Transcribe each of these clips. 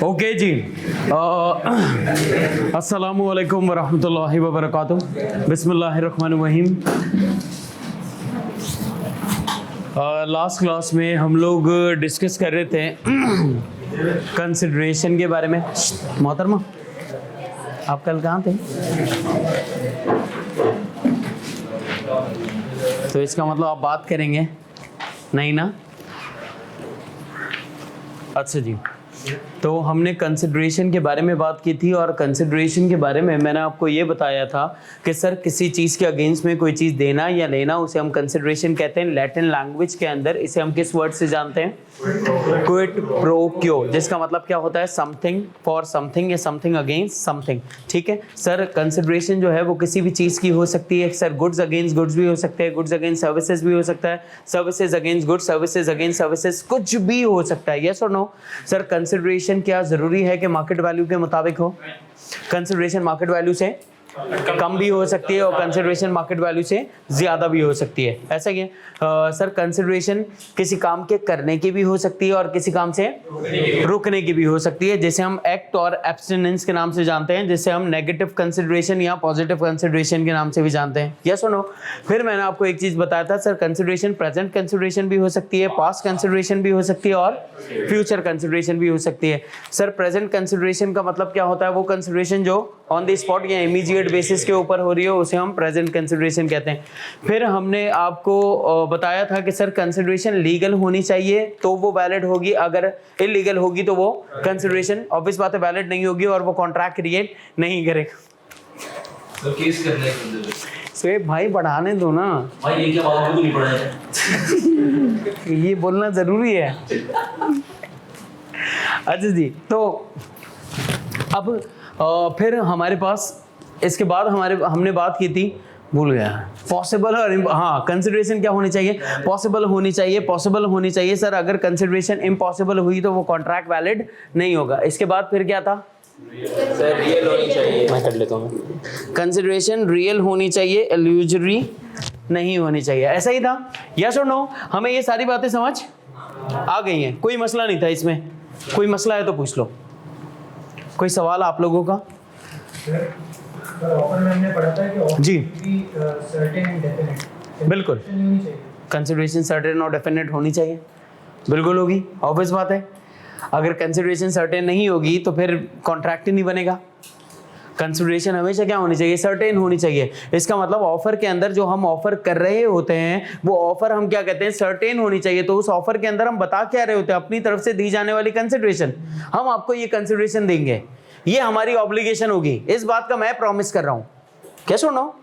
Okay जी। अस्सलामु अलैकुम वरहमतुल्लाहि वबरकातुहू। बिस्मिल्लाहिर्रहमानिर्रहीम। लास्ट क्लास में हम लोग डिस्कस कर रहे थे कंसिडरेशन के बारे में। मोहतरमा, आप कल कहाँ थे? तो इसका मतलब आप बात करेंगे नहीं ना? अच्छा जी, तो हमने कंसिडरेशन के बारे में बात की थी और कंसिडरेशन के बारे में मैंने आपको ये बताया था कि सर किसी चीज़ के अगेंस्ट में कोई चीज़ देना या लेना उसे हम कंसिडरेशन कहते हैं। लैटिन लैंग्वेज के अंदर इसे हम किस वर्ड से जानते हैं? क्विड प्रो क्यो, जिसका मतलब क्या होता है? समथिंग फॉर समथिंग या समथिंग अगेंस्ट समथिंग। ठीक है सर, कंसिडरेशन जो है वो किसी भी चीज़ की हो सकती है सर। गुड्स अगेंस्ट गुड्स भी हो सकते हैं, गुड्स अगेंस्ट सर्विसेज भी हो सकता है, services against goods, services against services, कुछ भी हो सकता है। यस और नो? सर कंसिडरेशन क्या ज़रूरी है कि मार्केट वैल्यू के मुताबिक हो? कंसिडरेशन मार्केट वैल्यू से कम भी हो सकती है और कंसिडरेशन मार्केट वैल्यू से ज़्यादा भी हो सकती है। ऐसा ही है सर, कंसिडरेशन किसी काम के करने की भी हो सकती है और किसी काम से रुकने की भी हो सकती है, जैसे हम एक्ट और एब्स्टिनेंस के नाम से जानते हैं, जिसे हम नेगेटिव कंसिडरेशन या पॉजिटिव कंसिडरेशन के नाम से भी जानते हैं। यस और नो? फिर मैंने आपको एक चीज़ बताया था सर, कंसिडरेशन प्रेजेंट कंसिडरेशन भी हो सकती है, पास्ट कंसिडरेशन भी हो सकती है और फ्यूचर कंसिडरेशन भी हो सकती है। सर प्रेजेंट कंसिडरेशन का मतलब क्या होता है? वो कंसिडरेशन जो ऑन द स्पॉट या इमीडिएट बेसिस के ऊपर हो रही हो उसे हम प्रेजेंट कंसिडरेशन कहते हैं। फिर हमने आपको बताया था कि सर कंसिडरेशन लीगल होनी चाहिए तो वो वैलिड होगी, अगर इलीगल होगी तो वो कंसिडरेशन ऑब्वियस बात है वैलिड नहीं होगी और वो कॉन्ट्रैक्ट क्रिएट नहीं करेगा। तो केस करना है स्वेब भाई बढ़ाने दो ना भाई, ये क्या बात नहीं पड़ा है। ये बोलना जरूरी है। अच्छा जी, तो अब फिर हमारे पास इसके बाद हमने बात की थी, भूल गया, पॉसिबल और हाँ कंसिडरेशन क्या होनी चाहिए? पॉसिबल होनी चाहिए, पॉसिबल होनी चाहिए सर। अगर कंसिडरेशन इम्पॉसिबल हुई तो वो कॉन्ट्रैक्ट वैलिड नहीं होगा। इसके बाद फिर क्या था सर? रियल होनी चाहिए। मैं कर लेता हूँ। कंसिडरेशन रियल होनी चाहिए, इल्यूजरी नहीं होनी चाहिए। ऐसा ही था। यस और नो? हमें ये सारी बातें समझ आ गई हैं, कोई मसला नहीं था इसमें। कोई मसला है तो पूछ लो। कोई सवाल आप लोगों का? ऑफर में हमने पढ़ा था कि ऑफर जी भी सर्टेन एंड डेफिनेट, बिल्कुल। कंसिडरेशन सर्टेन और डेफिनेट होनी चाहिए, बिल्कुल होगी, ऑब्वियस बात है। अगर कंसिडरेशन सर्टेन नहीं होगी तो फिर कॉन्ट्रैक्ट ही नहीं बनेगा। कंसिडरेशन हमेशा क्या होनी चाहिए? सर्टेन होनी चाहिए। इसका मतलब ऑफर के अंदर जो हम ऑफर कर रहे होते हैं वो ऑफर हम क्या कहते हैं? सर्टेन होनी चाहिए। तो उस ऑफर के अंदर हम बता क्या रहे होते हैं? अपनी तरफ से दी जाने वाली कंसिडरेशन, हम आपको ये कंसिडरेशन देंगे, ये हमारी ऑब्लिगेशन होगी, इस बात का मैं प्रॉमिस कर रहा हूं। क्या सुनो?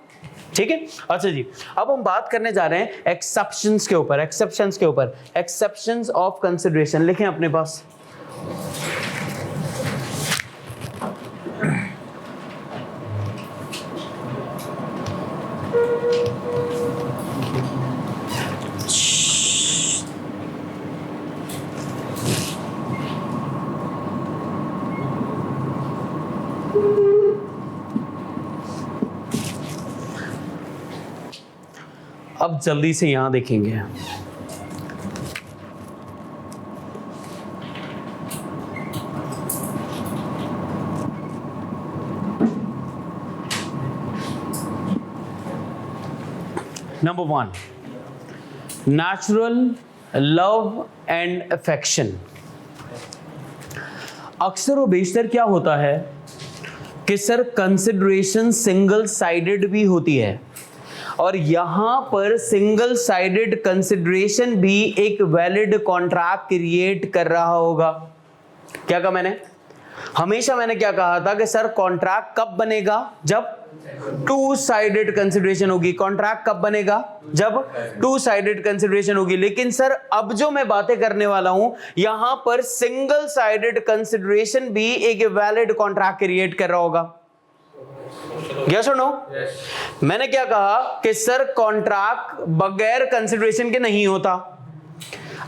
ठीक है। अच्छा जी, अब हम बात करने जा रहे हैं एक्सेप्शंस के ऊपर। एक्सेप्शंस के ऊपर, एक्सेप्शंस ऑफ कंसिडरेशन लिखें अपने पास। अब जल्दी से यहां देखेंगे। Number 1, natural love and affection. अक्सर और बेशतर क्या होता है कि सर कंसिडरेशन सिंगल साइडेड भी होती है और यहां पर सिंगल साइडेड कंसिडरेशन भी एक वैलिड कॉन्ट्रैक्ट क्रिएट कर रहा होगा। क्या कहा मैंने? हमेशा मैंने क्या कहा था कि सर कॉन्ट्रैक्ट कब बनेगा? जब टू साइडेड कंसिडरेशन होगी। कॉन्ट्रैक्ट कब बनेगा? जब टू साइडेड कंसिडरेशन होगी। लेकिन सर अब जो मैं बातें करने वाला हूं यहां पर सिंगल साइडेड कंसिडरेशन भी एक वैलिड कॉन्ट्रैक्ट क्रिएट कर रहा होगा। यस और नो? मैंने क्या कहा कि सर कॉन्ट्रैक्ट बगैर कंसिडरेशन के नहीं होता।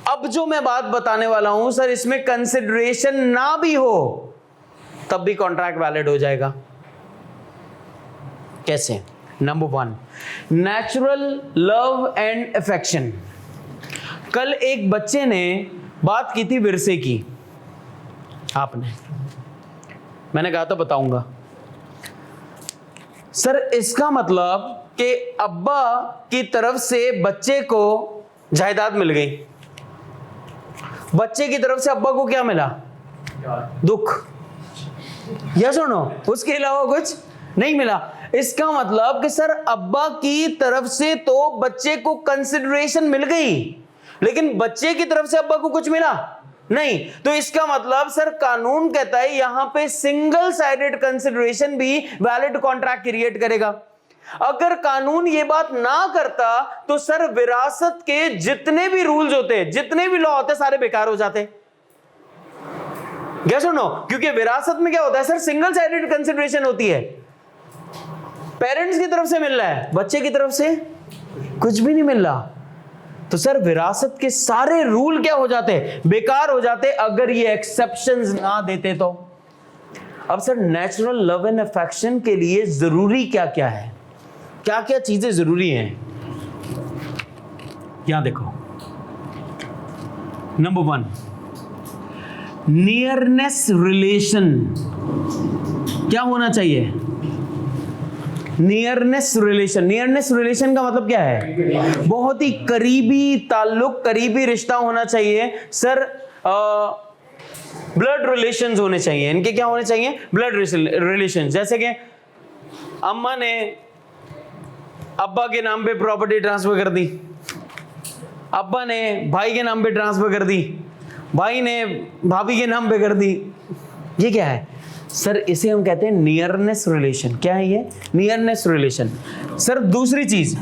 अब जो मैं बात बताने वाला हूं सर, इसमें कंसिडरेशन ना भी हो तब भी कॉन्ट्रैक्ट वैलिड हो जाएगा। कैसे? Number 1, natural love and affection. कल एक बच्चे ने बात की थी विरसे की। आपने, मैंने कहा था बताऊंगा। सर इसका मतलब कि अब्बा की तरफ से बच्चे को जायदाद मिल गई, बच्चे की तरफ से अब्बा को क्या मिला? दुख। या सुनो, उसके अलावा कुछ नहीं मिला। इसका मतलब कि सर अब्बा की तरफ से तो बच्चे को कंसिडरेशन मिल गई, लेकिन बच्चे की तरफ से अब्बा को कुछ मिला नहीं। तो इसका मतलब सर कानून कहता है यहां पे सिंगल साइडेड कंसिडरेशन भी वैलिड कॉन्ट्रैक्ट क्रिएट करेगा। अगर कानून ये बात ना करता तो सर विरासत के जितने भी रूल्स होते, जितने भी लॉ होते, सारे बेकार हो जाते। क्या सुनो, क्योंकि विरासत में क्या होता है सर, सिंगल साइडेड कंसिडरेशन होती है। पेरेंट्स की तरफ से मिल रहा है, बच्चे की तरफ से कुछ भी नहीं मिल रहा। तो सर विरासत के सारे रूल क्या हो जाते, बेकार हो जाते, अगर ये एक्सेप्शंस ना देते तो। अब sir natural love and affection के लिए जरूरी क्या क्या है, क्या क्या चीजें जरूरी हैं, यहां देखो। नंबर 1, नियरनेस रिलेशन क्या होना चाहिए? Nearness relation. नियरनेस रिलेशन का मतलब क्या है? बहुत ही करीबी ताल्लुक, करीबी रिश्ता होना चाहिए। सर ब्लड रिलेशंस होने चाहिए। इनके क्या होने चाहिए? Blood relations. जैसे कि अम्मा ने अब्बा के नाम पे प्रॉपर्टी ट्रांसफर कर दी, अब्बा ने भाई के नाम पे ट्रांसफर कर दी, भाई ने भाभी के नाम पे कर दी। ये क्या है सर? इसे हम कहते हैं नियरनेस रिलेशन। क्या है ये? Nearness relation. सर दूसरी चीज,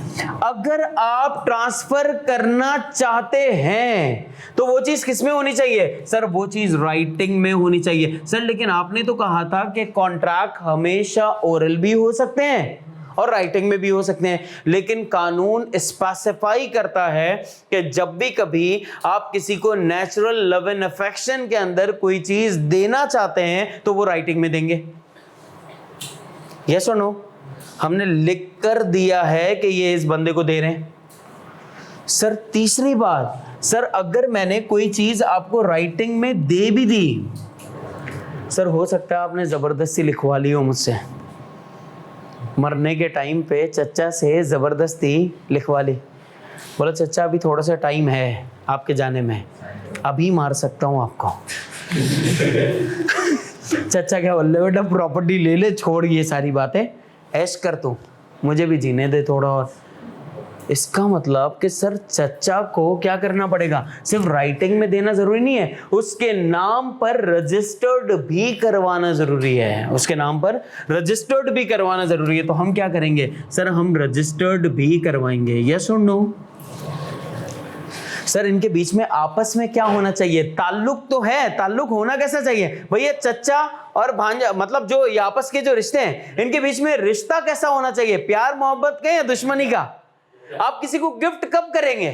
अगर आप ट्रांसफर करना चाहते हैं तो वो चीज किसमें होनी चाहिए? सर वो चीज राइटिंग में होनी चाहिए। सर लेकिन आपने तो कहा था कि कॉन्ट्रैक्ट हमेशा ओरल भी हो सकते हैं और राइटिंग में भी हो सकते हैं, लेकिन कानून स्पेसिफाई करता है कि जब भी कभी आप किसी को नेचुरल लव एंड अफेक्शन के अंदर कोई चीज देना चाहते हैं तो वो राइटिंग में देंगे। यस और नो? हमने लिख कर दिया है कि ये इस बंदे को दे रहे हैं। सर तीसरी बात, सर अगर मैंने कोई चीज आपको राइटिंग में दे भी दी, सर हो सकता है आपने जबरदस्ती लिखवा ली हो मुझसे, मरने के टाइम पे चचा से जबरदस्ती लिखवा ली, बोला चचा अभी थोड़ा सा टाइम है आपके जाने में, अभी मार सकता हूं आपको। चचा क्या बोल रहे, बेटा प्रॉपर्टी ले ले, छोड़ ये सारी बातें, ऐश कर तू, मुझे भी जीने दे थोड़ा और। इसका मतलब कि सर चचा को क्या करना पड़ेगा? सिर्फ राइटिंग में देना जरूरी नहीं है, उसके नाम पर रजिस्टर्ड भी करवाना जरूरी है। उसके नाम पर रजिस्टर्ड भी करवाना जरूरी है। तो हम क्या करेंगे सर? हम रजिस्टर्ड भी करवाएंगे। यस और नो? सर इनके बीच में आपस में क्या होना चाहिए? ताल्लुक तो है, ताल्लुक होना कैसा चाहिए भैया? चचा और भांजा, मतलब जो ये आपस के जो रिश्ते हैं, इनके बीच में रिश्ता कैसा होना चाहिए? प्यार मोहब्बत का या दुश्मनी का? आप किसी को गिफ्ट कब करेंगे?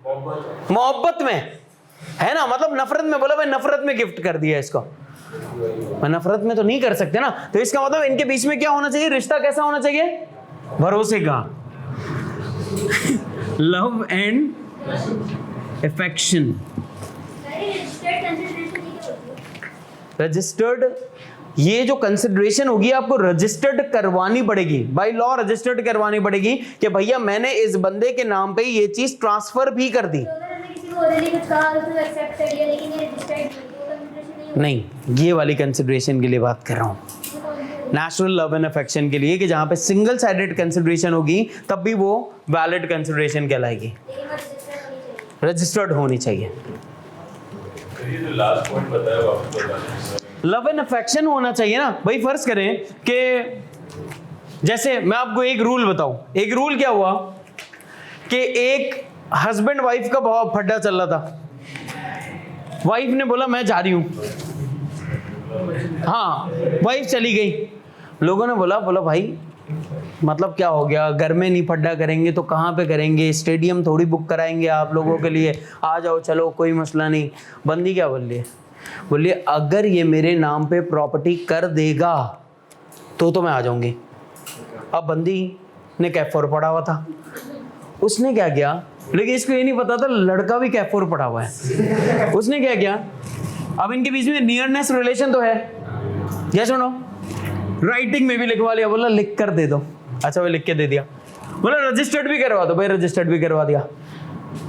मोहब्बत में, है ना? मतलब नफरत में, बोला भाई नफरत में गिफ्ट कर दिया इसको, मैं नफरत में तो नहीं कर सकते ना। तो इसका मतलब इनके बीच में क्या होना चाहिए? रिश्ता कैसा होना चाहिए? भरोसे का, लव एंड अफेक्शन। रजिस्टर्ड, ये जो कंसिडरेशन होगी आपको रजिस्टर्ड करवानी पड़ेगी, बाय लॉ रजिस्टर्ड करवानी पड़ेगी कि भैया मैंने इस बंदे के नाम पे ये चीज ट्रांसफर भी कर दी। नहीं, ये वाली कंसिडरेशन के लिए बात कर रहा हूँ, नेचुरल लव एंड अफेक्शन के लिए, कि जहां पे सिंगल साइडेड कंसिडरेशन होगी तब भी वो वैलिड कंसिडरेशन कहलाएगी, रजिस्टर्ड होनी चाहिए। ये जो लास्ट पॉइंट बताया वो आपको बताना, लव एंड अफेक्शन होना चाहिए ना भाई। फर्ज करें कि जैसे मैं आपको एक रूल बताऊं, एक रूल क्या हुआ कि एक हस्बैंड वाइफ का बहुत फड्डा चल रहा था, वाइफ ने बोला मैं जा रही हूं, हाँ वाइफ चली गई, लोगों ने बोला भाई मतलब क्या हो गया, घर में नहीं फड्डा करेंगे तो कहाँ पे करेंगे, स्टेडियम थोड़ी बुक कराएंगे आप लोगों के लिए, आ जाओ चलो कोई मसला नहीं। बंदी क्या बोल रही है? बोलिए अगर ये मेरे नाम पे प्रॉपर्टी कर देगा तो मैं आ जाऊंगी। अब बंदी ने कैफोर पड़ा हुआ था, उसने क्या किया, लेकिन इसको ये नहीं पता था लड़का भी कैफोर पड़ा हुआ है, उसने क्या किया अब इनके बीच में नियरनेस रिलेशन तो है, यस और नो? राइटिंग में भी लिखवा लिया, बोला लिख कर दे दो, अच्छा भाई लिख के दे दिया, बोला रजिस्टर्ड भी करवा दो, भाई रजिस्टर्ड भी करवा दिया।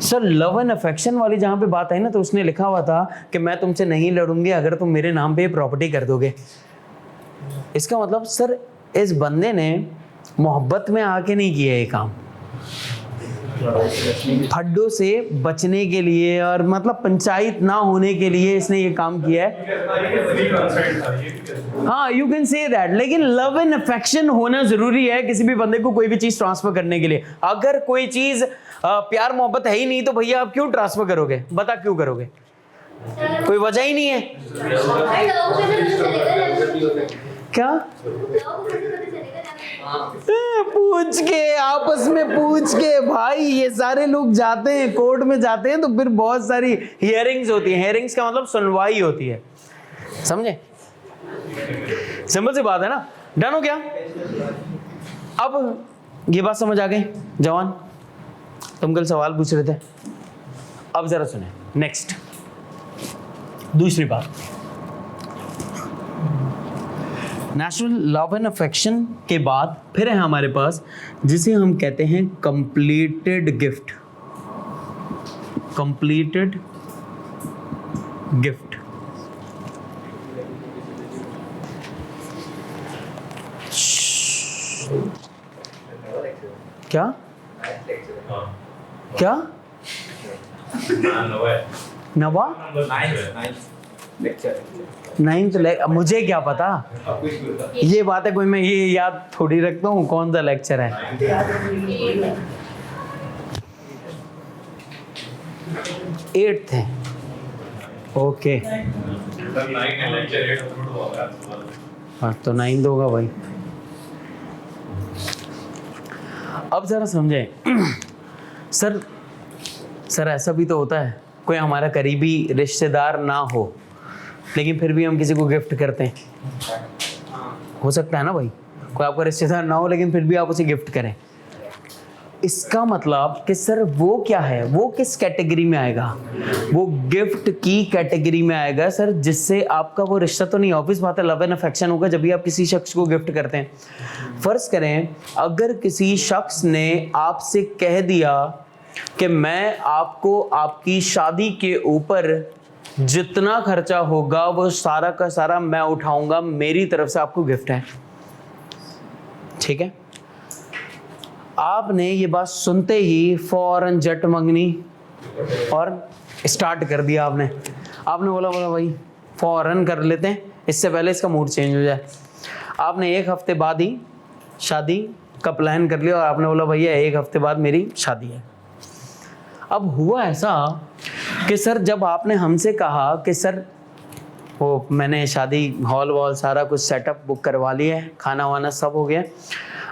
सर लव एंड अफेक्शन वाली जहां पे बात आई ना, तो उसने लिखा हुआ था कि मैं तुमसे नहीं लड़ूंगी अगर तुम मेरे नाम पे प्रॉपर्टी कर दोगे। इसका मतलब सर इस बंदे ने मोहब्बत में आके नहीं किया ये काम, फड्डों से बचने के लिए और मतलब पंचायत ना होने के लिए इसने ये काम किया है। हाँ यू कैन से दैट, लेकिन लव एंड अफेक्शन होना जरूरी है किसी भी बंदे को कोई भी चीज ट्रांसफर करने के लिए। अगर कोई चीज प्यार मोहब्बत है ही नहीं तो भैया आप क्यों ट्रांसफर करोगे? बता क्यों करोगे? कोई वजह ही नहीं है। क्या पूछ के आपस में पूछ के भाई, ये सारे लोग जाते हैं कोर्ट में जाते हैं तो फिर बहुत सारी हियरिंग्स होती है। हियरिंग्स का मतलब सुनवाई होती है, समझे? सिंपल सी बात है ना। डन हो गया? अब ये बात समझ आ गई जवान? तुम कल सवाल पूछ रहे थे, अब जरा सुने। नेक्स्ट दूसरी बात, नेचुरल लव एंड अफेक्शन के बाद फिर है हमारे पास जिसे हम कहते हैं कंप्लीटेड गिफ्ट। कंप्लीटेड गिफ्ट क्या क्या नवा नाइन्थ मुझे क्या पता, ये बात है कोई मैं ये याद थोड़ी रखता हूँ कौन सा लेक्चर है। एट्थ है, ओके हाँ तो 9th होगा भाई। अब जरा समझे सर ऐसा भी तो होता है कोई हमारा करीबी रिश्तेदार ना हो लेकिन फिर भी हम किसी को गिफ्ट करते हैं, हो सकता है ना भाई? कोई आपका रिश्तेदार ना हो लेकिन फिर भी आप उसे गिफ्ट करें। इसका मतलब कि सर वो क्या है, वो किस कैटेगरी में आएगा? वो गिफ्ट की कैटेगरी में आएगा सर, जिससे आपका वो रिश्ता तो नहीं, ऑब्वियस बात है लव एंड अफेक्शन होगा जब भी आप किसी शख्स को गिफ्ट करते हैं। फर्ज करें अगर किसी शख्स ने आपसे कह दिया कि मैं आपको आपकी शादी के ऊपर जितना खर्चा होगा वो सारा का सारा मैं उठाऊंगा, मेरी तरफ से आपको गिफ्ट है, ठीक है? आपने ये बात सुनते ही फौरन जट मंगनी और स्टार्ट कर दिया। आपने बोला भाई फौरन कर लेते हैं, इससे पहले इसका मूड चेंज हो जाए। आपने 1 हफ्ते बाद ही शादी का प्लान कर लिया और आपने बोला भैया 1 हफ्ते बाद मेरी शादी है। अब हुआ ऐसा कि सर जब आपने हमसे कहा कि सर वो मैंने शादी हॉल वॉल सारा कुछ सेटअप बुक करवा लिया है, खाना वाना सब हो गया,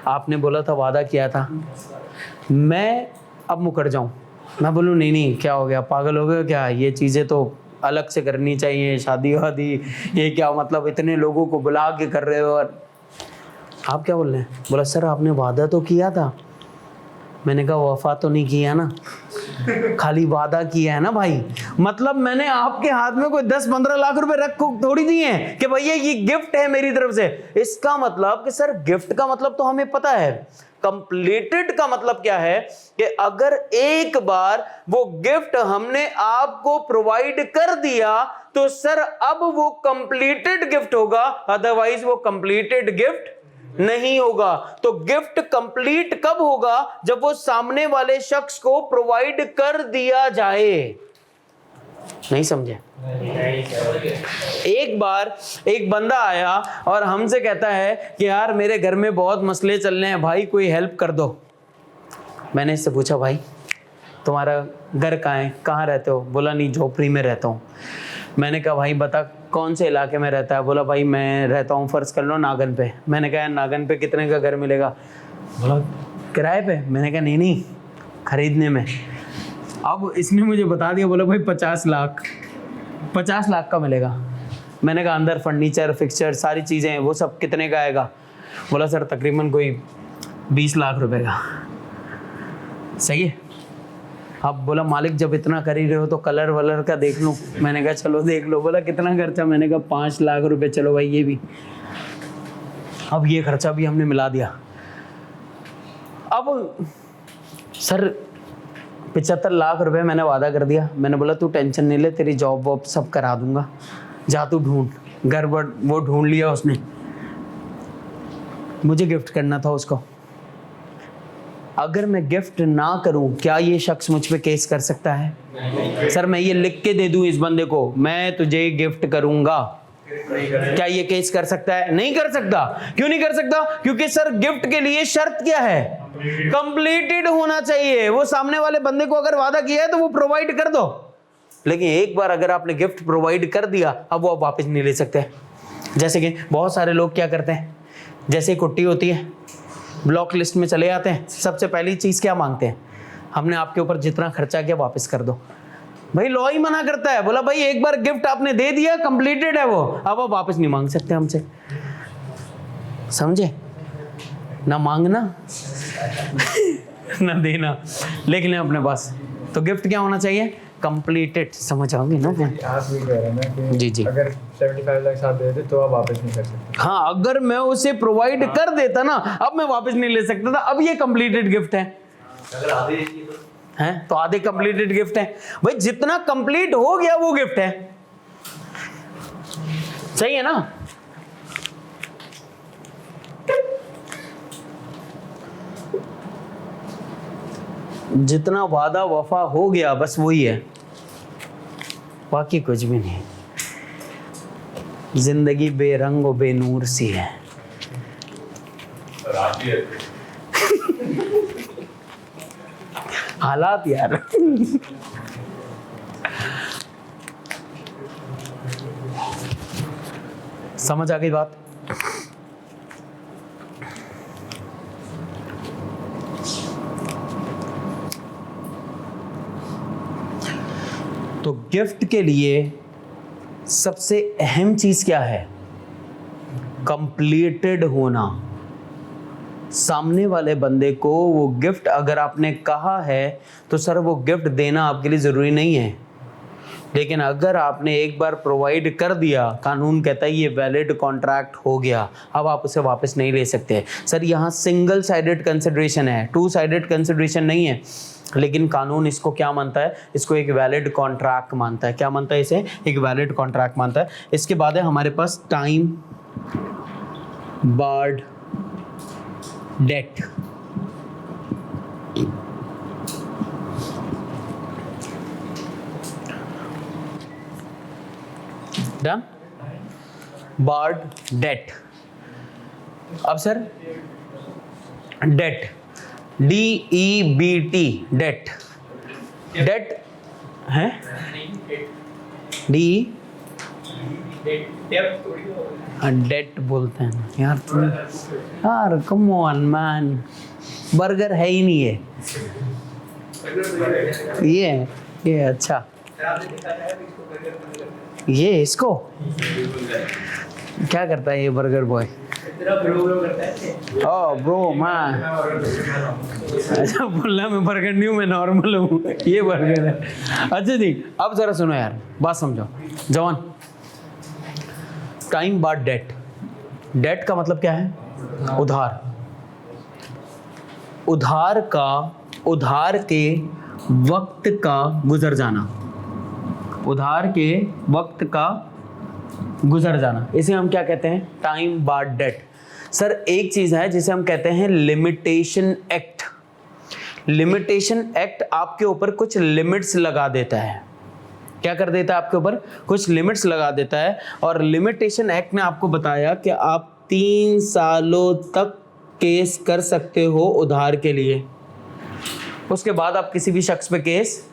आपने बोला था वादा किया था, मैं अब मुकर जाऊं? मैं बोलूं नहीं क्या हो गया, पागल हो गए क्या, ये चीज़ें तो अलग से करनी चाहिए, शादी वादी ये क्या मतलब इतने लोगों को बुला के कर रहे हो? और आप क्या बोल रहे हैं? बोला सर आपने वादा तो किया था। मैंने कहा वफा तो नहीं किया ना, खाली वादा किया है ना भाई। मतलब मैंने आपके हाथ में कोई 10-15 लाख रुपए रख थोड़ी दिए हैं कि भैया ये गिफ्ट है मेरी तरफ से। इसका मतलब कि सर गिफ्ट का मतलब तो हमें पता है, कंप्लीटेड का मतलब क्या है कि अगर एक बार वो गिफ्ट हमने आपको प्रोवाइड कर दिया तो सर अब वो कंप्लीटेड गिफ्ट होगा, अदरवाइज वो कंप्लीटेड गिफ्ट नहीं होगा। तो गिफ्ट कंप्लीट कब होगा? जब वो सामने वाले शख्स को प्रोवाइड कर दिया जाए। नहीं समझे? एक बार एक बंदा आया और हमसे कहता है कि यार मेरे घर में बहुत मसले चल रहे हैं भाई, कोई हेल्प कर दो। मैंने इससे पूछा भाई तुम्हारा घर कहाँ है, कहाँ रहते हो? बोला नहीं झोपड़ी में रहता हूँ। मैंने कहा भाई बता कौन से इलाके में रहता है? बोला भाई मैं रहता हूँ फर्ज कर लो नागन पे। मैंने कहा नागन पे कितने का घर मिलेगा? बोला किराए पे। मैंने कहा नहीं खरीदने में। अब इसने मुझे बता दिया, बोला भाई 50 लाख का मिलेगा। मैंने कहा अंदर फर्नीचर फिक्सचर सारी चीज़ें हैं वो सब कितने का आएगा? बोला सर तकरीबन कोई 20 लाख रुपए का। सही है। अब बोला मालिक जब इतना कर ही रहे हो तो कलर वलर का देख लूं। मैंने कहा चलो देख लो। बोला कितना खर्चा? मैंने कहा 5 लाख रुपए। चलो भाई ये भी, अब ये खर्चा भी हमने मिला दिया। अब सर 75 लाख रुपए मैंने वादा कर दिया। मैंने बोला तू टेंशन नहीं ले, तेरी जॉब वॉब सब करा दूंगा, जा तू ढूंढ। घर वो ढूंढ लिया उसने। मुझे गिफ्ट करना था उसको। अगर मैं गिफ्ट ना करूं, क्या ये शख्स मुझ पे केस कर सकता है? सर मैं ये लिख के दे दूं इस बंदे को, मैं तुझे गिफ्ट करूंगा, क्या ये केस कर सकता है? नहीं कर सकता। क्यों नहीं कर सकता? क्योंकि सर गिफ्ट के लिए शर्त क्या है? कंप्लीटेड होना चाहिए। वो सामने वाले बंदे को अगर वादा किया है तो वो प्रोवाइड कर दो। लेकिन एक बार अगर आपने गिफ्ट प्रोवाइड कर दिया, अब वो आप वापस नहीं ले सकते। जैसे कि बहुत सारे लोग क्या करते हैं, जैसे कुट्टी होती है, ब्लॉक लिस्ट में चले जाते हैं, सबसे पहली चीज़ क्या मांगते हैं? हमने आपके ऊपर जितना खर्चा किया वापस कर दो। भाई लॉ ही मना करता है, बोला भाई एक बार गिफ्ट आपने दे दिया, कंप्लीटेड है वो, अब आप वापस नहीं मांग सकते हमसे। समझे? ना मांगना ना देना, लेकिन अपने पास। तो गिफ्ट क्या होना चाहिए? कंप्लीटेड। समझ आओगे ना? आप भी कह रहे हैं ना कि जी। अगर 75 लाख साथ दे दे तो आप वापस नहीं कर सकते। हाँ, अगर मैं उसे प्रोवाइड कर देता ना, अब मैं वापस नहीं ले सकता था। अब ये कंप्लीटेड गिफ्ट है। अगर आधे हैं तो आधे कंप्लीटेड गिफ्ट है। भाई जितना कंप्लीट हो गया वो गिफ्ट है। सही है ना? जितना वादा वफा हो गया बस वही है, बाकी कुछ भी नहीं। जिंदगी बेरंग और बेनूर सी है। रात ही है। हालात यार। समझ आ गई बात? तो गिफ्ट के लिए सबसे अहम चीज क्या है? कंप्लीटेड होना। सामने वाले बंदे को वो गिफ्ट अगर आपने कहा है तो सर वो गिफ्ट देना आपके लिए ज़रूरी नहीं है, लेकिन अगर आपने एक बार प्रोवाइड कर दिया, कानून कहता है ये वैलिड कॉन्ट्रैक्ट हो गया, अब आप उसे वापस नहीं ले सकते। सर यहाँ सिंगल साइडेड कंसिडरेशन है, 2 साइडेड कंसिडरेशन नहीं है, लेकिन कानून इसको क्या मानता है? इसको एक वैलिड कॉन्ट्रैक्ट मानता है। क्या मानता है इसे? एक वैलिड कॉन्ट्रैक्ट मानता है। इसके बाद है हमारे पास time barred debt. Done? Barred debt. अब sir debt, DEBT, debt. Debt है डी डेट बोलते हैं यार तुम। यार कम ऑन मैन, बर्गर है ही नहीं है ये अच्छा, ये इसको क्या करता है ये बर्गर बॉय? ओह ब्रो मैं अच्छा बोलना, मैं बर्गर नहीं हूँ, मैं नॉर्मल हूँ, ये बर्गर है। अच्छा जी, अब जरा सुनो यार, बात समझो जवान। टाइम बाद डेट। डेट का मतलब क्या है? उधार। उधार के वक्त का गुजर जाना। उधार के वक्त का गुजर जाना, इसे हम क्या कहते हैं? टाइम बाद डेट। सर एक चीज है जिसे हम कहते हैं लिमिटेशन एक्ट। लिमिटेशन एक्ट आपके ऊपर कुछ लिमिट्स लगा देता है। क्या कर देता है? आपके ऊपर कुछ लिमिट्स लगा देता है। और लिमिटेशन एक्ट ने आपको बताया कि आप 3 सालों तक केस कर सकते हो उधार के लिए, उसके बाद आप किसी भी शख्स पे केस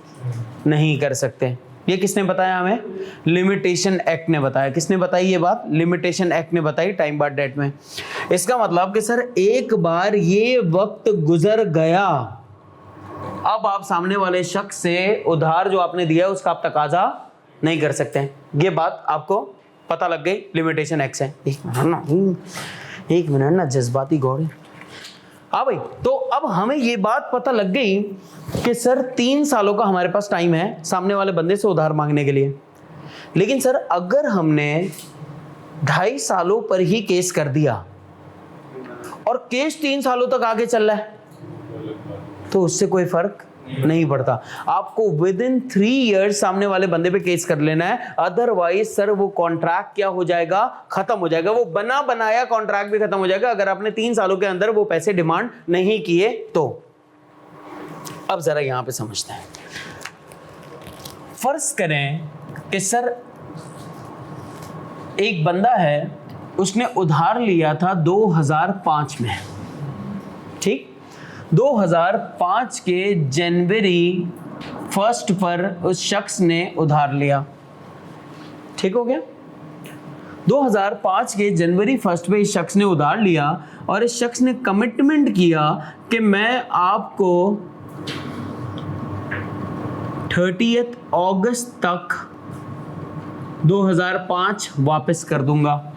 नहीं कर सकते। ये किसने बताया हमें? लिमिटेशन एक्ट ने बताया। किसने बताई ये बात? लिमिटेशन एक्ट ने बताई टाइम बाद डेट में। इसका मतलब कि सर एक बार ये वक्त गुजर गया, अब आप सामने वाले शख्स से उधार जो आपने दिया है उसका आप तकाजा नहीं कर सकते हैं। ये बात आपको पता लग गई, लिमिटेशन एक्ट है। एक मिनट ना जज्बाती घोड़े। हाँ भाई, तो अब हमें ये बात पता लग गई कि सर 3 सालों का हमारे पास टाइम है सामने वाले बंदे से उधार मांगने के लिए, लेकिन सर अगर हमने 2.5 सालों पर ही केस कर दिया और केस 3 सालों तक आगे चल रहा है, तो उससे कोई फर्क नहीं पड़ता। आपको विद इन 3 इयर्स सामने वाले बंदे पे केस कर लेना है, अदरवाइज सर वो कॉन्ट्रैक्ट क्या हो जाएगा, खत्म हो जाएगा। वो बना बनाया कॉन्ट्रैक्ट भी खत्म हो जाएगा अगर आपने 3 सालों के अंदर वो पैसे डिमांड नहीं किए तो। अब जरा यहां पे समझते हैं। फर्ज करें कि सर एक बंदा है, उसने उधार लिया था 2005 में, ठीक। 2005 के जनवरी 1 पर उस शख्स ने उधार लिया, ठीक हो गया। 2005 के जनवरी 1 पे इस शख्स ने उधार लिया और इस शख्स ने कमिटमेंट किया कि मैं आपको 30 अगस्त तक 2005 वापस कर दूंगा,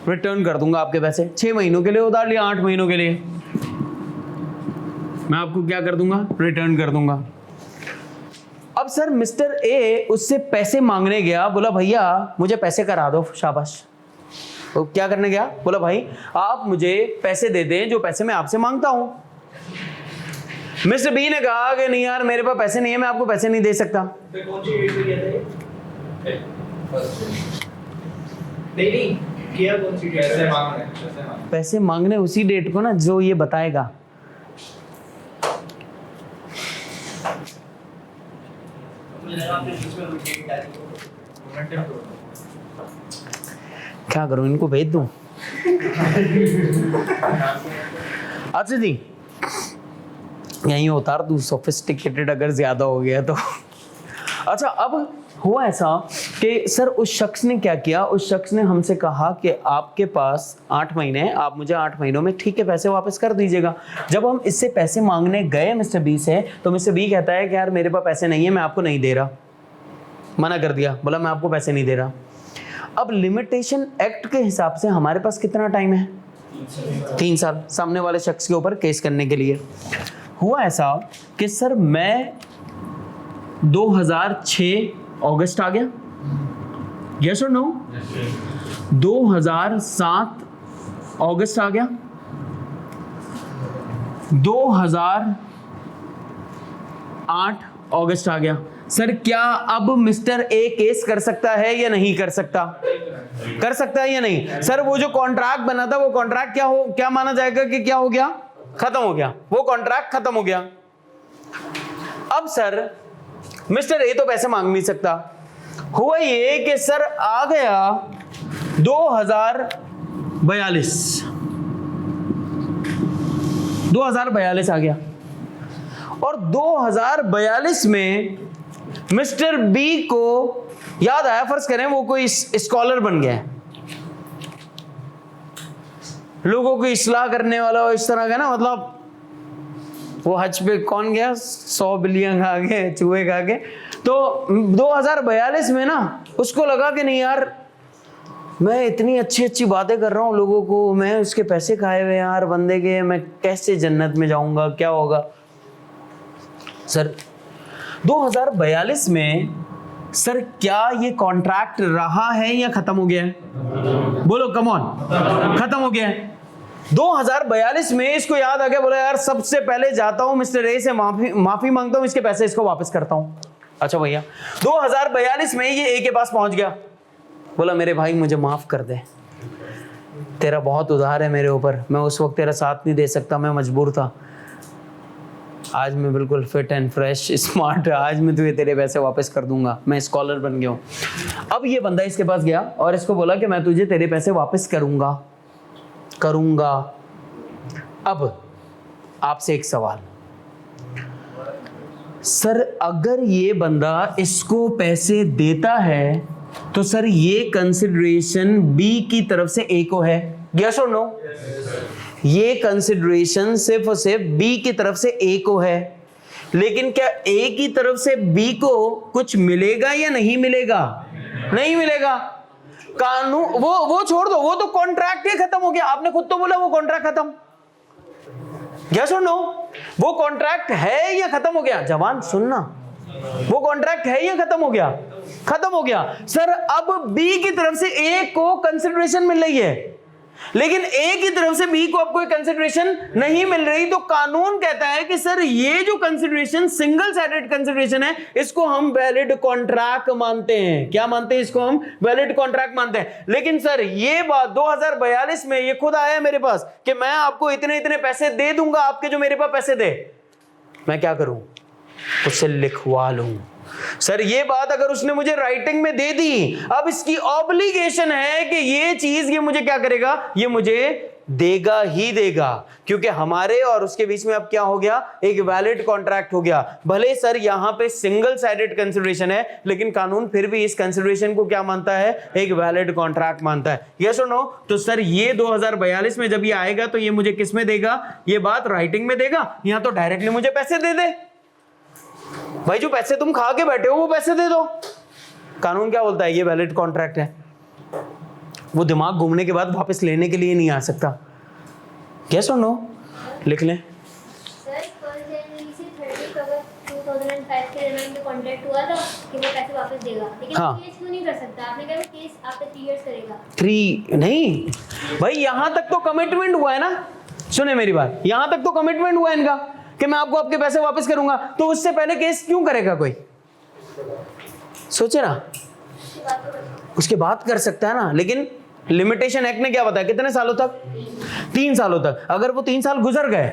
रिटर्न कर दूंगा आपके पैसे। 6 महीनों के लिए उधार लिया, 8 महीनों के लिए मैं आपको क्या कर दूंगा, रिटर्न कर दूंगा। अब सर मिस्टर ए उससे पैसे मांगने गया, बोला भैया मुझे पैसे करा दो, शाबाश। तो क्या करने गया, बोला भाई आप मुझे पैसे दे दें जो पैसे मैं आपसे मांगता हूं। मिस्टर बी ने कहा कि नहीं यार मेरे पास पैसे नहीं है, मैं आपको पैसे नहीं दे सकता। कौन सी डेट पे किया था ये? नहीं किया कौन सी डेट? पैसे मांगने उसी डेट को ना जो ये बताएगा। क्या करूं, इनको भेज दूं? अच्छा जी, यहीं उतार दूं, सोफिस्टिकेटेड अगर ज्यादा हो गया तो। अच्छा, अब हुआ ऐसा कि सर उस शख्स ने क्या किया, उस शख्स ने हमसे कहा कि आपके पास 8 महीने हैं, आप मुझे 8 महीनों में ठीक है पैसे वापस कर दीजिएगा। जब हम इससे पैसे मांगने गए मिस्टर बी से, तो मिस्टर बी कहता है कि यार मेरे पास पैसे नहीं है, मैं आपको नहीं दे रहा। मना कर दिया, बोला मैं आपको पैसे नहीं दे रहा। अब लिमिटेशन एक्ट के हिसाब से हमारे पास कितना टाइम है, 3 साल सामने वाले शख्स के ऊपर केस करने के लिए। हुआ ऐसा कि सर मैं 2006 अगस्त आ गया, यस और नो? 2007 अगस्त आ गया, 2008 अगस्त आ गया। सर क्या अब मिस्टर ए केस कर सकता है या नहीं कर सकता? कर सकता है या नहीं? सर वो जो कॉन्ट्रैक्ट बना था वो कॉन्ट्रैक्ट क्या माना जाएगा कि क्या हो गया, खत्म हो गया, वो कॉन्ट्रैक्ट खत्म हो गया। अब सर मिस्टर ए तो पैसे मांग नहीं सकता। हुआ ये कि सर आ गया 2042 आ गया, और 2042 में मिस्टर बी को याद आया, फर्ज करें वो कोई स्कॉलर बन गया है, लोगों की इस्लाह करने वाला, इस तरह का ना, मतलब वो हज पे कौन गया 100 बिलियन खा के, चूहे खा के। तो 2042 में ना उसको लगा कि नहीं यार मैं इतनी अच्छी अच्छी बातें कर रहा हूँ लोगों को, मैं उसके पैसे खाए हुए यार बंदे के, मैं कैसे जन्नत में जाऊंगा, क्या होगा। सर 2042 में सर क्या ये कॉन्ट्रैक्ट रहा है या खत्म हो गया है? बोलो कम ऑन, खत्म हो गया है। 2042 में इसको याद आ गया, बोला यार सबसे पहले जाता हूं मिस्टर ए से माफी मांगता हूं, इसके पैसे इसको वापस करता हूं। अच्छा भैया 2042 में ये ए के पास पहुंच गया, बोला मेरे भाई मुझे माफ कर दे, तेरा बहुत उधार है मेरे ऊपर, मैं उस वक्त तेरा साथ नहीं दे सकता, मैं मजबूर था, आज मैं बिल्कुल फिट एंड फ्रेश स्मार्ट, आज मैं तुझे तेरे पैसे वापस कर दूंगा, मैं स्कॉलर बन गया हूं। अब ये बंदा इसके पास गया और इसको बोला कि मैं तुझे तेरे पैसे वापस करूंगा। अब आपसे एक सवाल, सर अगर ये बंदा इसको पैसे देता है तो सर ये कंसिडरेशन बी की तरफ से ए को है, यस और नो? ये कंसिडरेशन सिर्फ और सिर्फ बी की तरफ से ए को है, लेकिन क्या ए की तरफ से बी को कुछ मिलेगा या नहीं मिलेगा? नहीं मिलेगा। कानून वो छोड़ दो, वो तो कॉन्ट्रैक्ट ही खत्म हो गया, आपने खुद तो बोला वो कॉन्ट्रैक्ट खत्म, यस और नो? वो कॉन्ट्रैक्ट है या खत्म हो गया? जवान सुनना, वो कॉन्ट्रैक्ट है या खत्म हो गया? खत्म हो गया। सर अब बी की तरफ से ए को कंसिडरेशन मिल रही है, लेकिन ए की तरफ से बी को अब कोई कंसिडरेशन नहीं मिल रही, तो कानून कहता है कि सर ये जो कंसिडरेशन सिंगल साइडेड कंसिडरेशन है, इसको हम वैलिड कॉन्ट्रैक्ट मानते हैं। क्या मानते हैं? इसको हम वैलिड कॉन्ट्रैक्ट मानते हैं। लेकिन सर ये बात 2042 में ये खुद आया मेरे पास कि मैं आपको इतने इतने पैसे दे दूंगा, आपके जो मेरे पास पैसे दे, मैं क्या करूं? उससे लिखवा लूं। सर ये बात अगर उसने मुझे राइटिंग में दे दी, अब इसकी ऑब्लिगेशन है कि ये चीज ये मुझे क्या करेगा? ये मुझे देगा ही देगा, क्योंकि हमारे और उसके बीच में अब क्या हो गया? एक वैलिड कॉन्ट्रैक्ट हो गया। भले सर यहां पे सिंगल साइडेड कंसिडरेशन है, लेकिन कानून फिर भी इस कंसिडरेशन को क्या मानता है? एक वैलिड कॉन्ट्रैक्ट मानता है। यस और नो? तो सर ये 2042 में जब ये आएगा तो ये मुझे किस में देगा? ये बात राइटिंग में देगा, या तो डायरेक्टली मुझे पैसे दे दे। भाई जो पैसे तुम खा के बैठे हो वो पैसे दे दो। कानून क्या बोलता है? ये वैलिड कॉन्ट्रैक्ट है। वो दिमाग घूमने के बाद वापस लेने के लिए नहीं आ सकता। यस और नो? लिख लें। सर 1 जनवरी से 30 अगस्त 2005 के दरमियान जो कॉन्ट्रैक्ट हुआ था कि वो पैसे वापस देगा, लेकिन हाँ। वो केस क्यों नहीं कर सकता? आपने कहा वो केस आफ्टर 3 इयर्स करेगा। 3 नहीं भाई, यहां तक तो कमिटमेंट हुआ है ना। सुने मेरी बात, यहां तक तो कमिटमेंट हुआ है इनका कि मैं आपको आपके पैसे वापस करूंगा, तो उससे पहले केस क्यों करेगा कोई? सोचे ना, उसके बाद कर सकता है ना। लेकिन लिमिटेशन एक्ट ने क्या बताया? कितने सालों तक? 3 सालों तक। अगर वो 3 साल गुजर गए,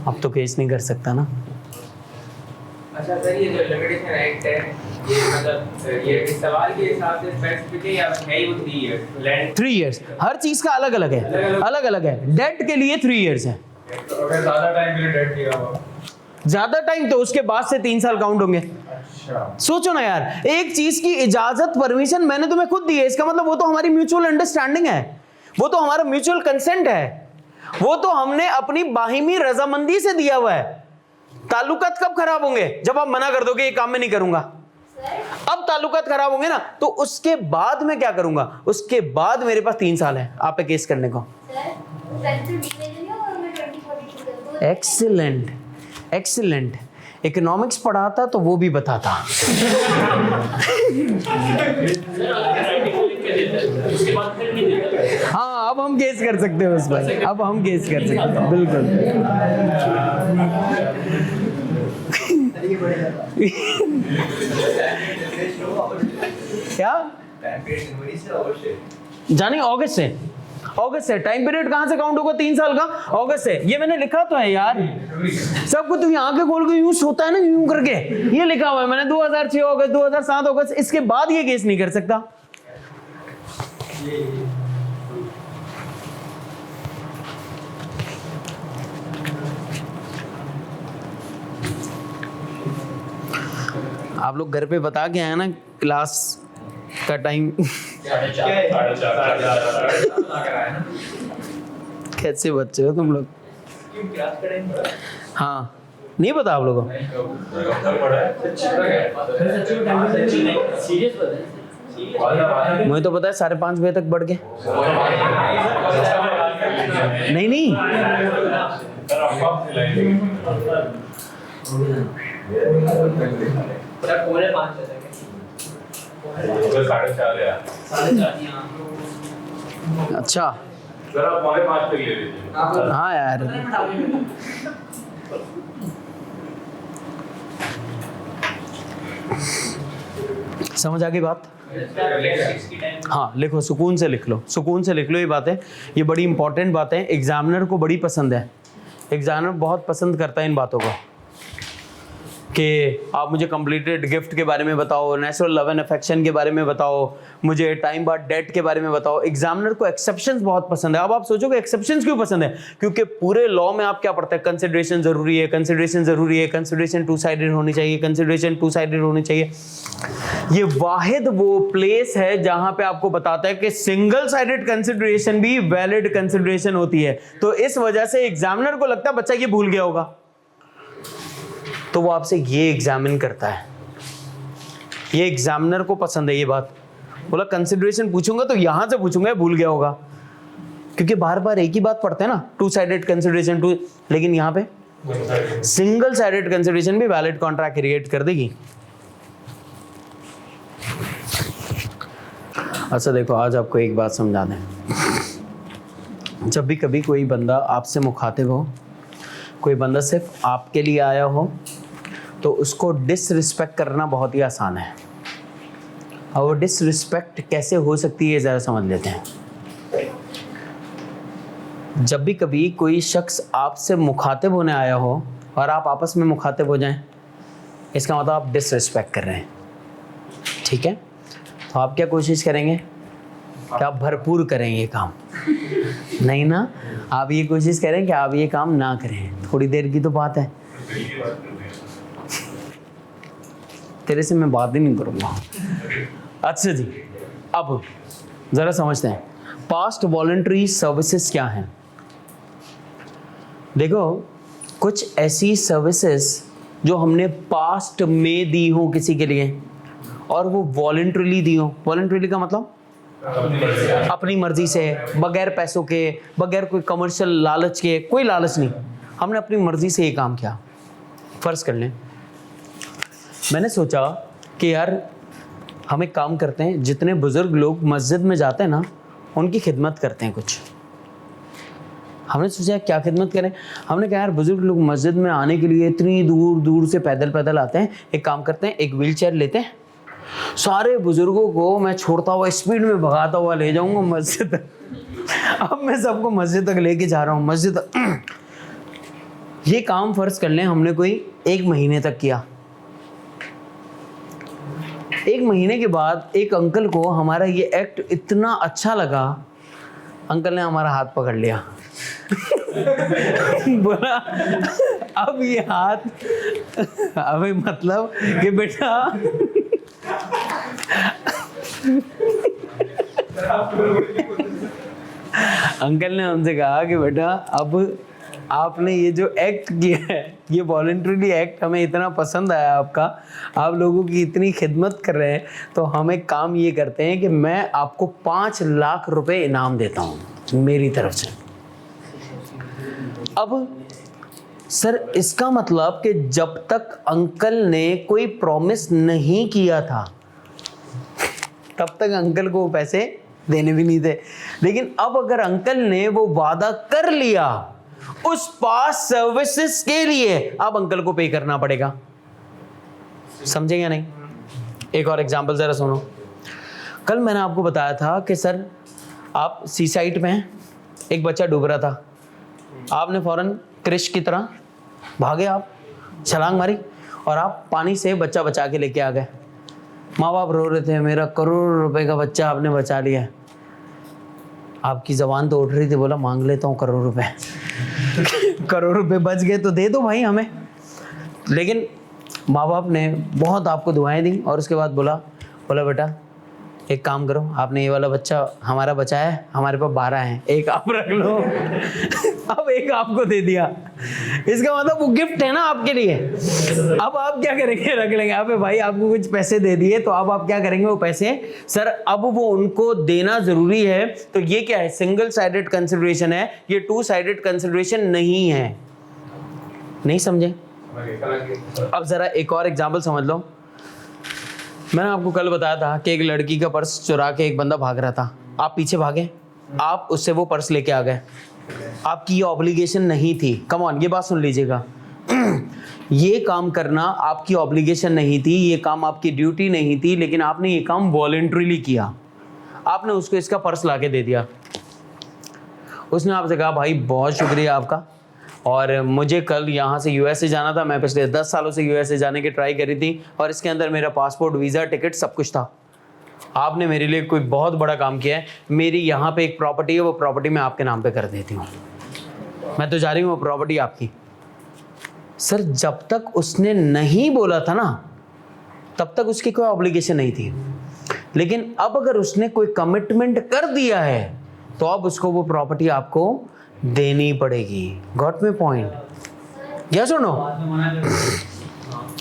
अब तो केस नहीं कर सकता ना। अच्छा सर, ये जो लिमिटेशन एक्ट है, ये मतलब ये इस सवाल के हिसाब से स्पेसिफिक है या है ही वो 3 इयर्स? लैंड 3 इयर्स, हर चीज का अलग अलग है, अलग अलग है। डेट के लिए 3 इयर्स है। अगर ज्यादा टाइम के लिए डेट किया हुआ, ज्यादा टाइम तो उसके बाद से 3 साल काउंट होंगे। अच्छा सोचो ना यार, एक चीज की इजाजत परमिशन मैंने तुम्हें खुद दी है, इसका मतलब वो तो हमारी म्यूचुअल अंडरस्टैंडिंग है, वो तो हमारा म्यूचुअल कंसेंट है, वो तो हमने अपनी बाहिमी रजामंदी से दिया हुआ है। ताल्लुकात कब खराब होंगे? जब आप मना कर दोगे ये काम मैं नहीं करूंगा। अब ताल्लुकात खराब होंगे ना, तो उसके बाद मैं क्या करूंगा? उसके बाद मेरे पास 3 साल है आप पे केस करने को। सर वो पैसे तो डी में देंगे और मैं 2042 करूंगा। Excellent, excellent. इकोनॉमिक्स पढ़ाता तो वो भी बताता। उसके बाद फिर नहीं देता। हाँ अब हम केस कर सकते हैं उस पर, अब हम केस कर सकते हैं, बिल्कुल। क्या जाने? अगस्त से, अगस्त से टाइम पीरियड कहां से काउंट होगा? 3 साल का, अगस्त से। ये मैंने लिखा तो है यार, सबको तुम यहाँ के गोल को यूं होता है ना, यूं करके ये लिखा हुआ है मैंने। 2006 अगस्त, 2007 अगस्त, इसके बाद ये केस नहीं कर सकता। आप लोग घर पे बता के आए ना क्लास का टाइम? कैसे बच्चे हो तुम लोग? हाँ नहीं पता आप लोगों को? सीरियस बताएं। मुझे तो पता है 5:30 बजे तक बढ़ के। नहीं नहीं सर 4:45 चलेंगे। 4:30 है। 4:30 यहाँ। अच्छा सर आप 5:45 तक ले लीजिए। हाँ यार, समझ आ गई बात? हाँ लिखो, सुकून से लिख लो, सुकून से लिख लो ये बातें, ये बड़ी इंपॉर्टेंट बातें। एग्जामिनर को बड़ी पसंद है, एग्जामिनर बहुत पसंद करता है इन बातों को कि आप मुझे कंप्लीटेड गिफ्ट के बारे में बताओ, नेचुरल लव एंड अफेक्शन के बारे में बताओ, मुझे टाइम बाद डेट के बारे में बताओ। एग्जामिनर को एक्सेप्शंस बहुत पसंद है। अब आप सोचोगे एक्सेप्शंस क्यों पसंद है? क्योंकि पूरे लॉ में आप क्या पढ़ते हैं? कंसिडरेशन जरूरी है, कंसिडरेशन जरूरी है, कंसिडरेशन 2 साइडेड होनी चाहिए, कंसिडरेशन 2 साइडेड होनी चाहिए। ये वाहिद वो प्लेस है जहां पे आपको बताता है कि सिंगल साइडेड कंसिडरेशन भी वैलिड कंसिडरेशन होती है। तो इस वजह से एग्जामिनर को लगता है बच्चा ये भूल गया होगा, तो वो आपसे ये एग्जामिन करता है। ये एग्जामिनर को पसंद है ये बात। बोला कंसिडरेशन पूछूंगा तो यहां से पूछूंगा, भूल गया होगा। क्योंकि बार बार एक ही बात पढ़ते हैं ना, टू साइडेड कंसिडरेशन टू, लेकिन यहाँ पे सिंगल साइडेड कंसिडरेशन भी वैलिड कॉन्ट्रैक्ट क्रिएट कर देगी। अच्छा देखो, आज आपको एक बात समझा दें, जब भी कभी कोई बंदा आपसे मुखातिब हो, कोई बंदा सिर्फ आपके लिए आया हो, तो उसको डिसरिस्पेक्ट करना बहुत ही आसान है। और वो डिसरिस्पेक्ट कैसे हो सकती है ज़रा समझ लेते हैं। जब भी कभी कोई शख्स आपसे मुखातिब होने आया हो और आप आपस में मुखातिब हो जाएं, इसका मतलब आप डिसरिस्पेक्ट कर रहे हैं, ठीक है? तो आप क्या कोशिश करेंगे कि आप भरपूर करें ये काम, नहीं ना? आप ये कोशिश करें कि आप ये काम ना करें। थोड़ी देर की तो बात है, तेरे से मैं बात ही नहीं करूँगा। अच्छा जी, अब ज़रा समझते हैं पास्ट वॉलंटरी सर्विसेज क्या हैं। देखो, कुछ ऐसी सर्विसेज जो हमने पास्ट में दी हो किसी के लिए और वो वॉलंटरीली दी हो। वॉलंटरीली का मतलब अपनी मर्जी से, बगैर पैसों के, बगैर कोई कमर्शियल लालच के, कोई लालच नहीं, हमने अपनी मर्जी से ये काम किया। फ़र्ज़ कर लें मैंने सोचा कि यार हम एक काम करते हैं, जितने बुज़ुर्ग लोग मस्जिद में जाते हैं ना, उनकी खिदमत करते हैं कुछ। हमने सोचा क्या खिदमत करें। हमने कहा यार बुज़ुर्ग लोग मस्जिद में आने के लिए इतनी दूर दूर से पैदल आते हैं, एक काम करते हैं, एक व्हील चेयर लेते हैं, सारे बुज़ुर्गों को मैं छोड़ता हुआ स्पीड में भगाता हुआ ले जाऊंगा मस्जिद तक। अब मैं सबको मस्जिद तक लेके जा रहा हूँ, मस्जिद तक। ये काम फ़र्ज़ कर लें हमने कोई 1 महीने तक किया। 1 महीने के बाद एक अंकल को हमारा ये एक्ट इतना अच्छा लगा, अंकल ने हमारा हाथ पकड़ लिया। बोला अब ये हाथ, अबे मतलब कि बेटा अंकल ने हमसे कहा कि बेटा अब आपने ये जो एक्ट किया है, ये वॉलंटरीली एक्ट हमें इतना पसंद आया आपका, आप लोगों की इतनी खिदमत कर रहे हैं, तो हम एक काम ये करते हैं कि मैं आपको 5 लाख रुपए इनाम देता हूँ मेरी तरफ से। अब सर इसका मतलब कि जब तक अंकल ने कोई प्रॉमिस नहीं किया था तब तक अंकल को वो पैसे देने भी नहीं थे, लेकिन अब अगर अंकल ने वो वादा कर लिया उस पास सर्विसेज के लिए, अब अंकल को पे करना पड़ेगा। समझे या नहीं? एक और एग्जांपल जरा सुनो। कल मैंने आपको बताया था कि सर आप सी साइड में हैं, एक बच्चा डूब रहा था, आपने फौरन क्रिश की तरह भागे, आप छलांग मारी और आप पानी से बच्चा बचा के लेके आ गए। माँ बाप रो रहे थे, मेरा करोड़ रुपए का बच्चा आपने बचा लिया। आपकी ज़बान तो उठ रही थी, बोला मांग लेता हूँ करोड़ रुपए। करोड़ रुपए बच गए तो दे दो भाई हमें। लेकिन माँ बाप ने बहुत आपको दुआएं दी और उसके बाद बोला बेटा एक काम करो, आपने ये वाला बच्चा हमारा बचाया है, हमारे पास 12 हैं, एक आप रख लो। अब एक आपको दे दिया, इसका मतलब वो गिफ्ट है ना आपके लिए। अब आप क्या करेंगे? रख लेंगे। अब भाई आपको कुछ पैसे दे दिए, तो अब आप क्या करेंगे? वो पैसे सर अब वो उनको देना जरूरी है। तो ये क्या है? सिंगल साइडेड कंसिडरेशन है, ये 2 साइडेड कंसिडरेशन नहीं है। नहीं समझे? अब जरा एक और एग्जाम्पल समझ लो। मैंने आपको कल बताया था कि एक लड़की का पर्स चुरा के एक बंदा भाग रहा था, आप पीछे भागे, आप उससे वो पर्स लेके आ गए। आपकी ये ऑब्लिगेशन नहीं थी। कम ऑन, ये बात सुन लीजिएगा। ये काम करना आपकी ऑब्लिगेशन नहीं थी, ये काम आपकी ड्यूटी नहीं थी, लेकिन आपने ये काम वॉलंटरीली किया। आपने उसको इसका पर्स ला के दे दिया। उसने आपसे कहा भाई बहुत शुक्रिया आपका, और मुझे कल यहाँ से यूएसए जाना था, मैं पिछले 10 सालों से यूएसए जाने की ट्राई करी थी और इसके अंदर मेरा पासपोर्ट, वीज़ा, टिकट सब कुछ था। आपने मेरे लिए कोई बहुत बड़ा काम किया है। मेरी यहाँ पे एक प्रॉपर्टी है, वो प्रॉपर्टी मैं आपके नाम पे कर देती हूँ, मैं तो जा रही हूँ, वो प्रॉपर्टी आपकी। सर जब तक उसने नहीं बोला था ना, तब तक उसकी कोई ऑब्लिगेशन नहीं थी, लेकिन अब अगर उसने कोई कमिटमेंट कर दिया है तो अब उसको वो प्रॉपर्टी आपको देनी पड़ेगी। Got me point? यस और नो?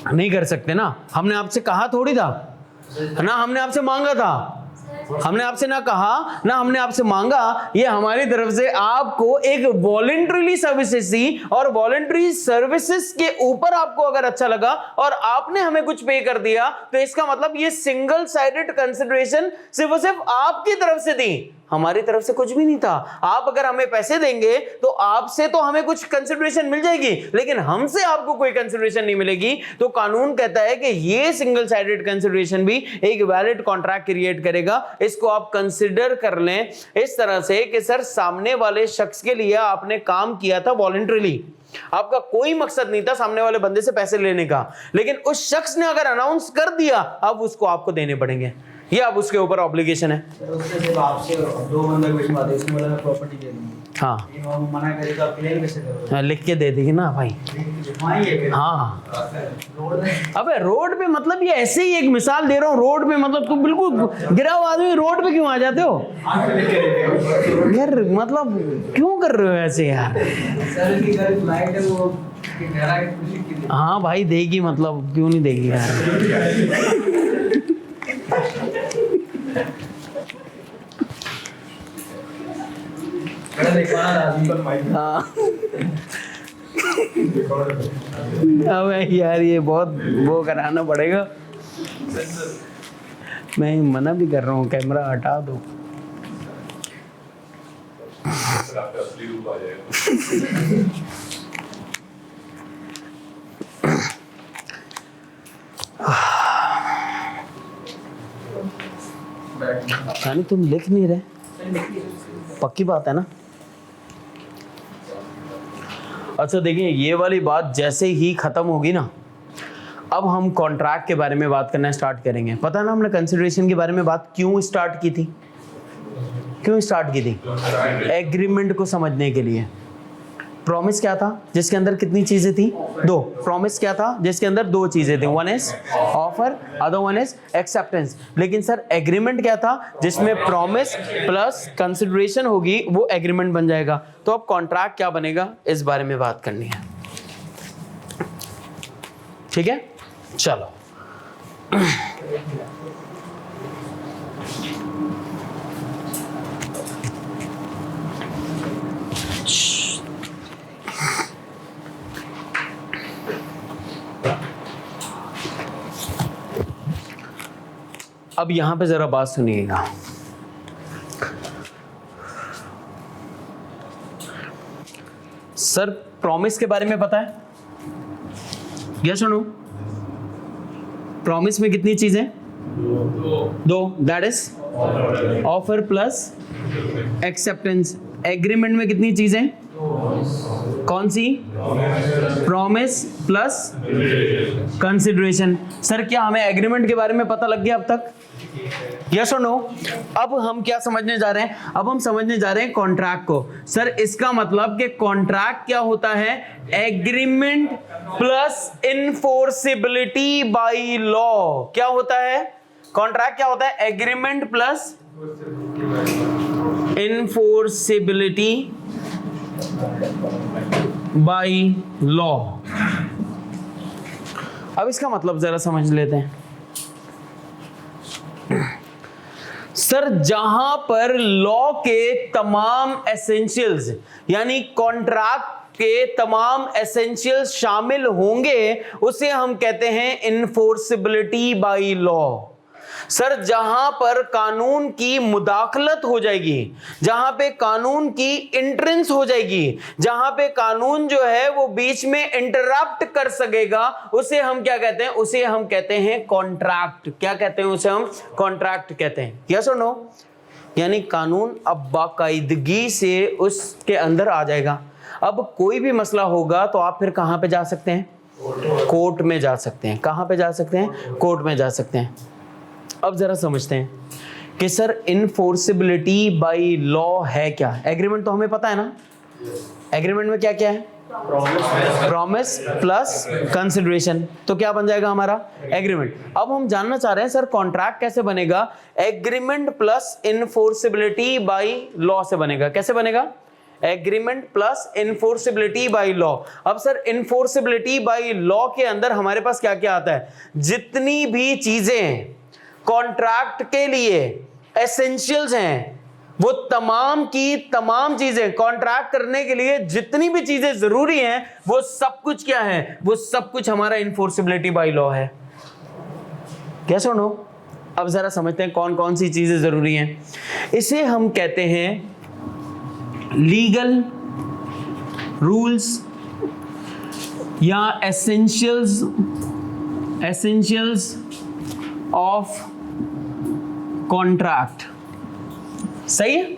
नहीं कर सकते ना, हमने आपसे कहा थोड़ी था ना, हमने आपसे मांगा था। हमने आपसे ना कहा ना हमने आपसे मांगा, ये हमारी तरफ से आपको एक वॉलंटरीली सर्विसेज थी, और वॉलंटरी सर्विसेज के ऊपर आपको अगर अच्छा लगा और आपने हमें कुछ पे कर दिया, तो इसका मतलब ये सिंगल साइडेड कंसिडरेशन सिर्फ और सिर्फ आपकी तरफ से थी, हमारी तरफ से कुछ भी नहीं था। आप अगर हमें पैसे देंगे तो आपसे तो हमें कुछ कंसिडरेशन मिल जाएगी, लेकिन हमसे आपको कोई कंसिडरेशन नहीं मिलेगी। तो कानून कहता है कि ये सिंगल साइडेड कंसिडरेशन भी एक वैलिड कॉन्ट्रैक्ट क्रिएट करेगा। इसको आप कंसिडर कर लें इस तरह से कि सर सामने वाले शख्स के लिए आपने काम किया था वॉलंटरीली, आपका कोई मकसद नहीं था सामने वाले बंदे से पैसे लेने का, लेकिन उस शख्स ने अगर अनाउंस कर दिया अब उसको आपको देने पड़ेंगे, ये अब उसके ऊपर ऑब्लिगेशन है। उससे सिर्फ आपसे दो बंदे को बीच में आते हैं, उसमें बोला प्रॉपर्टी दे दूंगी। हाँ लेकिन वो मना करेगा, आप क्लेम कैसे करोगे? हाँ, लिख के दे देगी ना भाई। हाँ रोड में अबे रोड पे मतलब ये ऐसे ही एक मिसाल दे रहा हूँ, रोड पे मतलब तुम बिल्कुल गिरा हुआ आदमी रोड पे क्यों आ जाते हो यार, मतलब क्यों कर रहे हो ऐसे यार? सर की घर लाइट है वो हाँ भाई देगी, मतलब क्यों नहीं देगी यार? हाँ अबे यार ये बहुत वो कराना पड़ेगा, मैं मना भी कर रहा हूँ, कैमरा हटा दो। आपका असली रूप आ जाएगा। यानी तुम लिख नहीं रहे, पक्की बात है ना? अच्छा देखिए, ये वाली बात जैसे ही खत्म होगी ना, अब हम कॉन्ट्रैक्ट के बारे में बात करना स्टार्ट करेंगे। पता है ना हमने कंसिडरेशन के बारे में बात क्यों स्टार्ट की थी? क्यों स्टार्ट की थी? एग्रीमेंट को समझने के लिए। प्रॉमिस क्या था जिसके अंदर कितनी चीजें थी? दो। प्रॉमिस क्या था जिसके अंदर दो चीजें थी? One is offer, other one is acceptance. लेकिन सर एग्रीमेंट क्या था जिसमें प्रॉमिस प्लस कंसिडरेशन होगी, वो एग्रीमेंट बन जाएगा। तो अब कॉन्ट्रैक्ट क्या बनेगा इस बारे में बात करनी है, ठीक है? चलो अब यहां पे जरा बात सुनिएगा। सर प्रॉमिस के बारे में पता है? या सुनो, प्रॉमिस में कितनी चीजें? दो। That is offer plus acceptance. Agreement में कितनी चीजें? कौन सी? Promise plus consideration. सर क्या हमें एग्रीमेंट के बारे में पता लग गया अब तक? यस और नो? अब हम क्या समझने जा रहे हैं? अब हम समझने जा रहे हैं कॉन्ट्रैक्ट को। सर इसका मतलब कि कॉन्ट्रैक्ट क्या होता है? Agreement plus enforceability by law. क्या होता है कॉन्ट्रैक्ट? क्या होता है? Agreement plus enforceability by law. अब इसका मतलब जरा समझ लेते हैं। सर जहां पर लॉ के तमाम एसेंशियल्स यानी कॉन्ट्रैक्ट के तमाम एसेंशियल्स शामिल होंगे, उसे हम कहते हैं इनफोर्सिबिलिटी बाय लॉ। सर जहां पर कानून की मुदाखलत हो जाएगी, जहां पे कानून की इंट्रेंस हो जाएगी, जहां पे कानून जो है वो बीच में इंटरप्ट कर सकेगा, उसे हम क्या कहते हैं? उसे हम कहते हैं कॉन्ट्रैक्ट। क्या कहते हैं? उसे हम कॉन्ट्रैक्ट कहते हैं। यस और नो? यानी कानून अब बाकायदगी से उसके अंदर आ जाएगा। अब कोई भी मसला होगा तो आप फिर कहां पे जा सकते हैं? कोर्ट में जा सकते हैं। कहां पे जा सकते हैं? कोर्ट में जा सकते हैं। अब जरा समझते हैं कि सर इनफोर्सिबिलिटी बाय लॉ है क्या? एग्रीमेंट तो हमें पता है ना। एग्रीमेंट में क्या क्या है? Promise plus consideration. तो क्या बन जाएगा हमारा? एग्रीमेंट। अब हम जानना चाह रहे हैं सर कॉन्ट्रैक्ट कैसे बनेगा? Agreement plus enforceability by law से बनेगा। कैसे बनेगा? Agreement plus enforceability by law. अब सर इनफोर्सिबिलिटी बाय लॉ के अंदर हमारे पास क्या क्या आता है? जितनी भी चीजें कॉन्ट्रैक्ट के लिए एसेंशियल्स हैं, वो तमाम की तमाम चीजें कॉन्ट्रैक्ट करने के लिए जितनी भी चीजें जरूरी हैं, वो सब कुछ क्या है, वो सब कुछ हमारा इन्फोर्सिबिलिटी बाय लॉ है। क्या सुनो, अब जरा समझते हैं कौन कौन सी चीजें जरूरी हैं। इसे हम कहते हैं लीगल रूल्स या एसेंशियल्स ऑफ कॉन्ट्रैक्ट। सही है,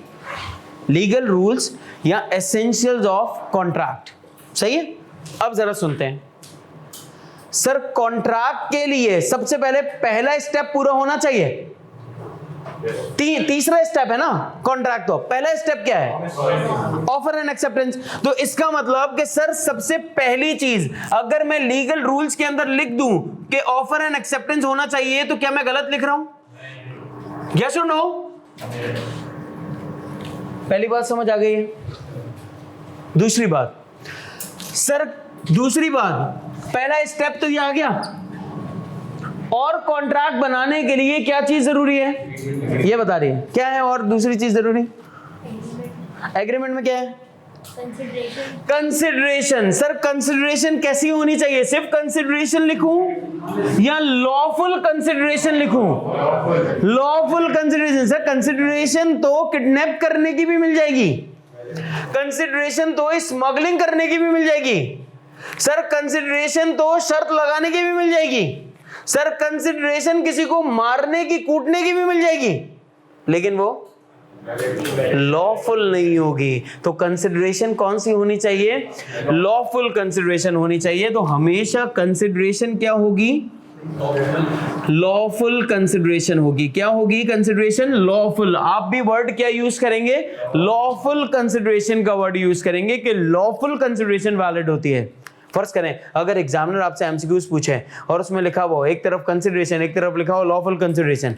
लीगल रूल्स या एसेंशियल्स ऑफ कॉन्ट्रैक्ट, सही है। अब जरा सुनते हैं सर, कॉन्ट्रैक्ट के लिए सबसे पहले पहला स्टेप पूरा होना चाहिए। तीसरा स्टेप है ना कॉन्ट्रैक्ट, तो पहला स्टेप क्या है, ऑफर एंड एक्सेप्टेंस। तो इसका मतलब कि सर सबसे पहली चीज अगर मैं लीगल रूल्स के अंदर लिख दूं कि ऑफर एंड एक्सेप्टेंस होना चाहिए, तो क्या मैं गलत लिख रहा हूं? यस और नो? पहली बात समझ आ गई है। दूसरी बात सर, पहला स्टेप तो ये आ गया, और कॉन्ट्रैक्ट बनाने के लिए क्या चीज जरूरी है, ये बता रही है क्या है, और दूसरी चीज जरूरी, एग्रीमेंट में क्या है, कंसिडरेशन। सर कंसिडरेशन कैसी होनी चाहिए, सिर्फ कंसिडरेशन लिखूं या लॉफुल कंसिडरेशन लिखूं? Lawful consideration. सर कंसिडरेशन तो किडनैप करने की भी मिल जाएगी, कंसिडरेशन तो स्मगलिंग करने की भी मिल जाएगी, सर कंसिडरेशन तो शर्त लगाने की भी मिल जाएगी, सर कंसिडरेशन किसी को मारने की कूटने की भी मिल जाएगी, लेकिन वो लॉफुल नहीं होगी। तो कंसिडरेशन कौन सी होनी चाहिए, लॉफुल कंसिडरेशन होनी चाहिए। तो हमेशा कंसिडरेशन क्या होगी, लॉफुल कंसिडरेशन होगी। क्या होगी कंसिडरेशन, लॉफुल। आप भी वर्ड क्या यूज करेंगे, लॉफुल कंसिडरेशन का वर्ड यूज करेंगे कि लॉफुल कंसिडरेशन वैलिड होती है। फर्ज करें अगर एग्जामिनर आपसे एमसीक्यूज पूछे और उसमें लिखा हुआ एक तरफ कंसिडरेशन एक तरफ लिखा हो लॉफुल कंसिडरेशन,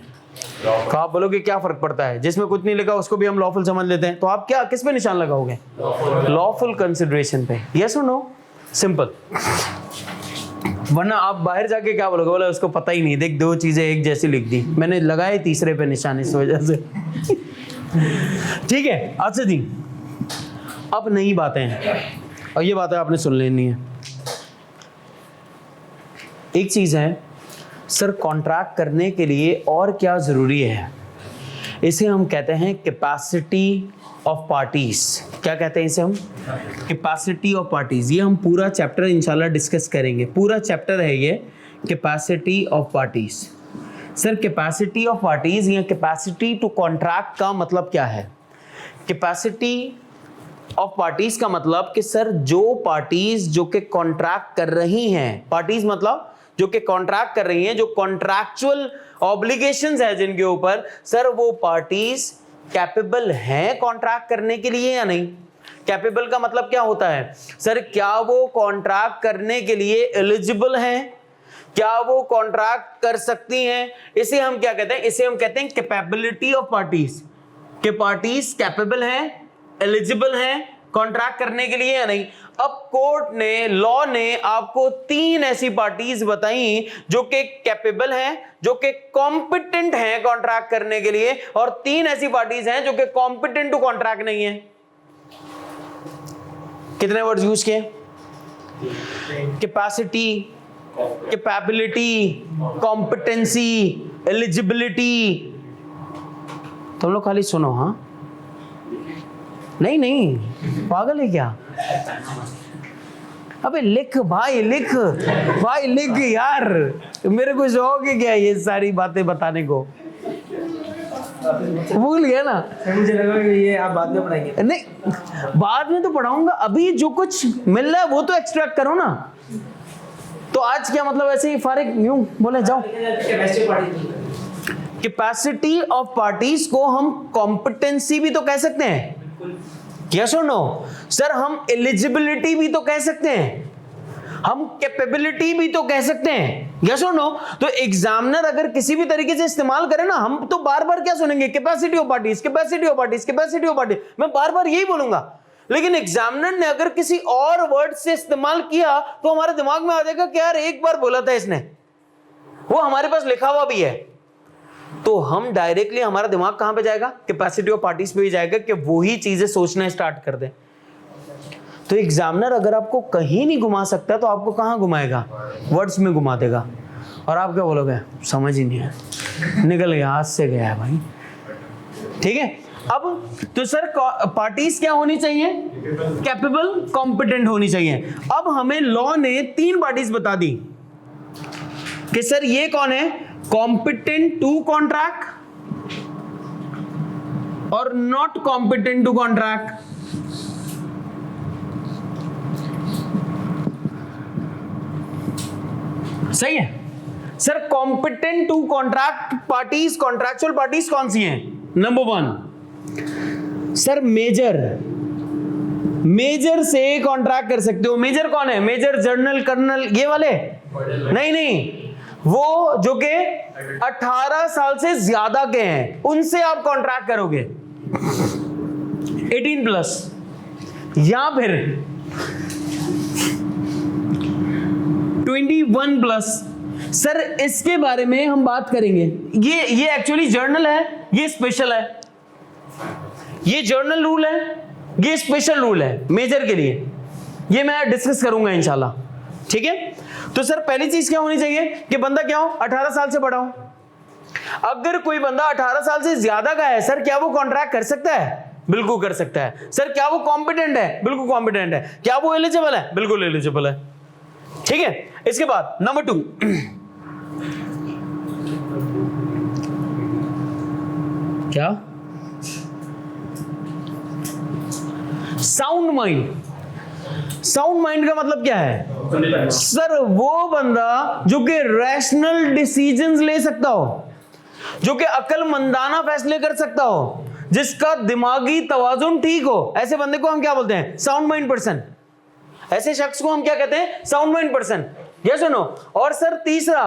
तो आप बोलोगे क्या फर्क पड़ता है, जिसमें कुछ नहीं लिखा उसको भी हम लॉफुल समझ लेते हैं, तो आप क्या किस पे निशान लगाओगे, लॉफुल कंसिडरेशन पे। यस और नो, सिंपल। वरना आप बाहर जाके क्या बोलोगे, बोले उसको पता ही नहीं, देख दो चीजें एक जैसी लिख दी, मैंने लगाए तीसरे पे निशान इस वजह से। ठीक है, अच्छा जी, अब नई बातें हैं और ये बातें आपने सुन लेनी है। एक चीज है सर, कॉन्ट्रैक्ट करने के लिए और क्या जरूरी है, इसे हम कहते हैं कैपेसिटी ऑफ पार्टीज। क्या कहते हैं इसे हम, कैपेसिटी ऑफ पार्टीज। ये हम पूरा चैप्टर इंशाल्लाह डिस्कस करेंगे, पूरा चैप्टर है ये capacity of parties. Sir capacity of parties या कैपेसिटी टू कॉन्ट्रैक्ट का मतलब क्या है, कैपेसिटी ऑफ पार्टीज का मतलब कि सर जो पार्टीज जो कि कॉन्ट्रैक्ट कर रही हैं, पार्टीज मतलब जो कि कॉन्ट्रैक्ट कर रही हैं, जो कॉन्ट्रैक्चुअल ऑब्लिगेशंस है जिनके ऊपर, सर वो पार्टीज कैपेबल हैं कॉन्ट्रैक्ट करने के लिए या नहीं। कैपेबल का मतलब क्या होता है, सर क्या वो कॉन्ट्रैक्ट करने के लिए एलिजिबल हैं, क्या वो कॉन्ट्रैक्ट कर सकती हैं, इसे हम क्या कहते हैं, इसे हम कहते हैं कैपेबिलिटी ऑफ पार्टीज। कि पार्टीज कैपेबल हैं, एलिजिबल हैं कॉन्ट्रैक्ट करने के लिए या नहीं। अब कोर्ट ने, लॉ ने आपको 3 ऐसी पार्टीज बताई जो कि कैपेबल हैं, जो कि कॉम्पिटेंट हैं कॉन्ट्रैक्ट करने के लिए, और 3 ऐसी पार्टीज हैं जो कि कॉम्पिटेंट टू कॉन्ट्रैक्ट नहीं है। कितने वर्ड्स यूज किए, कैपेसिटी, कैपेबिलिटी, कॉम्पिटेंसी, एलिजिबिलिटी। तुम लोग खाली सुनो, हाँ नहीं पागल है क्या, अबे लिख भाई, लिख भाई, लिख यार, मेरे को शौक है क्या ये सारी बातें बताने को, भूल गया ना। मुझे लगा कि ये आप बाद में पढ़ाएंगे। नहीं, बाद में तो पढ़ाऊंगा, अभी जो कुछ मिल रहा है वो तो एक्सट्रैक्ट करो ना। तो आज क्या मतलब ऐसे ही फारिग यूं बोले जाओ। कैपेसिटी ऑफ पार्टीज को हम कॉम्पिटेंसी भी तो कह सकते हैं, यस और नो। सर हम एलिजिबिलिटी भी तो कह सकते हैं, हम कैपेबिलिटी भी तो कह सकते हैं, यस और नो। तो एग्जामिनर अगर किसी भी तरीके से इस्तेमाल करे ना, हम तो बार बार क्या सुनेंगे, capacity of parties, capacity of parties, capacity of parties, मैं बार बार यही बोलूंगा। लेकिन एग्जामिनर ने अगर किसी और वर्ड से इस्तेमाल किया तो हमारे दिमाग में आ जाएगा कि यार एक बार बोला था इसने, वो हमारे पास लिखा हुआ भी है। तो हम डायरेक्टली हमारा दिमाग कहां पे जाएगा, कैपेसिटी ऑफ पार्टीज पे ही जाएगा कि वही चीजें सोचना स्टार्ट कर दें। तो एग्जामिनर अगर आपको कहीं नहीं घुमा सकता तो आपको कहां घुमाएगा, वर्ड्स में घुमा देगा, और आप क्या बोलोगे, समझ ही नहीं है, निकल गया, हाथ से गया है भाई। ठीक है, अब तो सर पार्टीज क्या होनी चाहिए, कैपेबल कॉम्पिटेंट होनी चाहिए। अब हमें लॉ ने 3 पार्टीज बता दी कि सर ये कौन है, कॉम्पिटेंट टू कॉन्ट्रैक्ट और नॉट कॉम्पिटेंट टू कॉन्ट्रैक्ट। सही है sir, competent to contract parties, contractual parties कौन सी हैं? नंबर 1 सर मेजर, मेजर से कॉन्ट्रैक्ट कर सकते हो। मेजर कौन है, मेजर जर्नल कर्नल ये वाले नहीं, नहीं, वो जो के 18 साल से ज्यादा के हैं उनसे आप कॉन्ट्रैक्ट करोगे 18+, या फिर 21+। सर इसके बारे में हम बात करेंगे, ये एक्चुअली जर्नल है, ये स्पेशल है, ये जर्नल रूल है, ये स्पेशल रूल है मेजर के लिए, ये मैं डिस्कस करूंगा इंशाल्लाह। ठीक है, तो सर पहली चीज क्या होनी चाहिए कि बंदा क्या हो, 18 साल से बड़ा हो। अगर कोई बंदा 18 साल से ज्यादा का है सर, क्या वो कॉन्ट्रैक्ट कर सकता है? बिल्कुल कर सकता है। सर क्या वो कॉम्पिटेंट है? बिल्कुल कॉम्पिटेंट है। क्या वो एलिजिबल है? बिल्कुल एलिजिबल है। ठीक है, इसके बाद नंबर 2 क्या, साउंड माइंड। साउंड माइंड का मतलब क्या है सर, वो बंदा जो कि रैशनल डिसीजंस ले सकता हो, जो कि अक्लमंदाना फैसले कर सकता हो, जिसका दिमागी तवाजुन ठीक हो, ऐसे बंदे को हम क्या बोलते हैं, साउंड माइंड पर्सन। ऐसे शख्स को हम क्या कहते हैं, साउंड माइंड पर्सन। यस और नो। और सर तीसरा,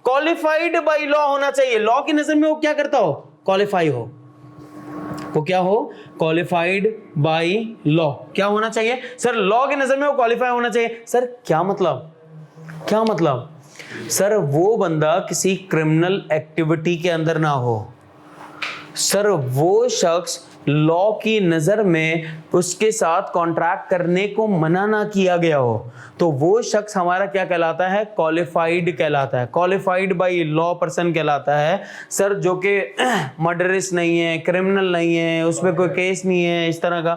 क्वालिफाइड बाय लॉ होना चाहिए। लॉ की नजर में वो क्या करता हो, क्वालिफाई हो, वो क्या हो, क्वालिफाइड बाय लॉ। क्या होना चाहिए सर, लॉ की नजर में वो क्वालिफाई होना चाहिए। सर क्या मतलब, क्या मतलब सर, वो बंदा किसी क्रिमिनल एक्टिविटी के अंदर ना हो। सर वो शख्स लॉ की नजर में उसके साथ कॉन्ट्रैक्ट करने को मना ना किया गया हो, तो वो शख्स हमारा क्या कहलाता है, क्वालिफाइड कहलाता है, क्वालिफाइड बाय लॉ पर्सन कहलाता है। सर जो कि मर्डरस नहीं है, क्रिमिनल नहीं है, उस पर कोई केस नहीं है इस तरह का।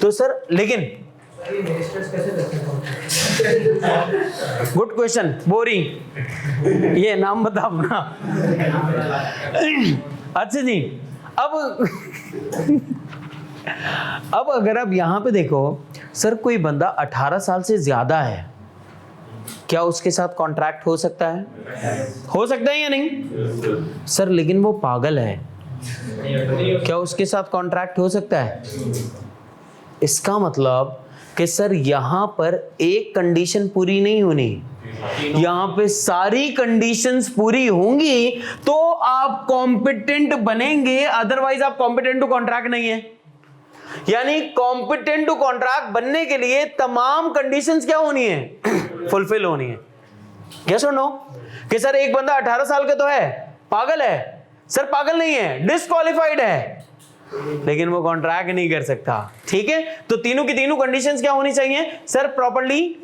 तो सर लेकिन गुड क्वेश्चन, बोरिंग, ये नाम बता अपना। अच्छा जी, अब अगर आप यहां पे देखो सर, कोई बंदा 18 साल से ज्यादा है, क्या उसके साथ कॉन्ट्रैक्ट हो सकता है? हो सकता है या नहीं सर? लेकिन वो पागल है, क्या उसके साथ कॉन्ट्रैक्ट हो सकता है? इसका मतलब कि सर यहां पर एक कंडीशन पूरी नहीं होनी, यहां पे सारी कंडीशंस पूरी होंगी तो आप कॉम्पिटेंट बनेंगे, अदरवाइज आप कॉम्पिटेंट टू कॉन्ट्रैक्ट नहीं है। यानी कॉम्पिटेंट टू कॉन्ट्रैक्ट बनने के लिए तमाम कंडीशंस क्या होनी है, फुलफिल होनी है। यस और नो? कि सर एक बंदा 18 साल का तो है, पागल है? सर पागल नहीं है, डिस्क्वालिफाइड है, लेकिन वो कॉन्ट्रैक्ट नहीं कर सकता। ठीक है, तो तीनों की तीनों कंडीशंस क्या होनी चाहिए sir, properly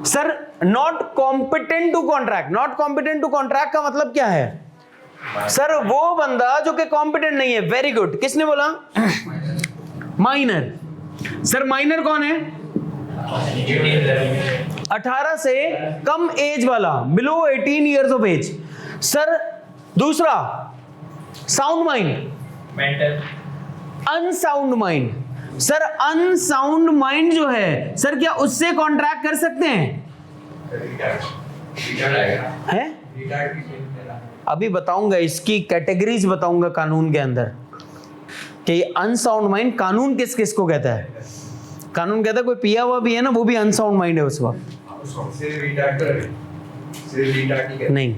sir not competent to contract. Not competent to contract का मतलब क्या है सर, वो बंदा जो कि कॉम्पिटेंट नहीं है। वेरी गुड, किसने बोला? माइनर। सर माइनर कौन है? 18 से कम एज वाला, below 18 years of age. Sir दूसरा, sound mind, mental, unsound mind. Sir unsound mind जो है सर, क्या उससे कॉन्ट्रैक्ट कर सकते हैं? अभी बताऊंगा, इसकी कैटेगरीज बताऊंगा कानून के अंदर कि अनसाउंड माइंड कानून किस किस को कहता है। कानून कहता है कोई पिया हुआ भी है ना, वो भी अनसाउंड माइंड है उस वक्त। नहीं,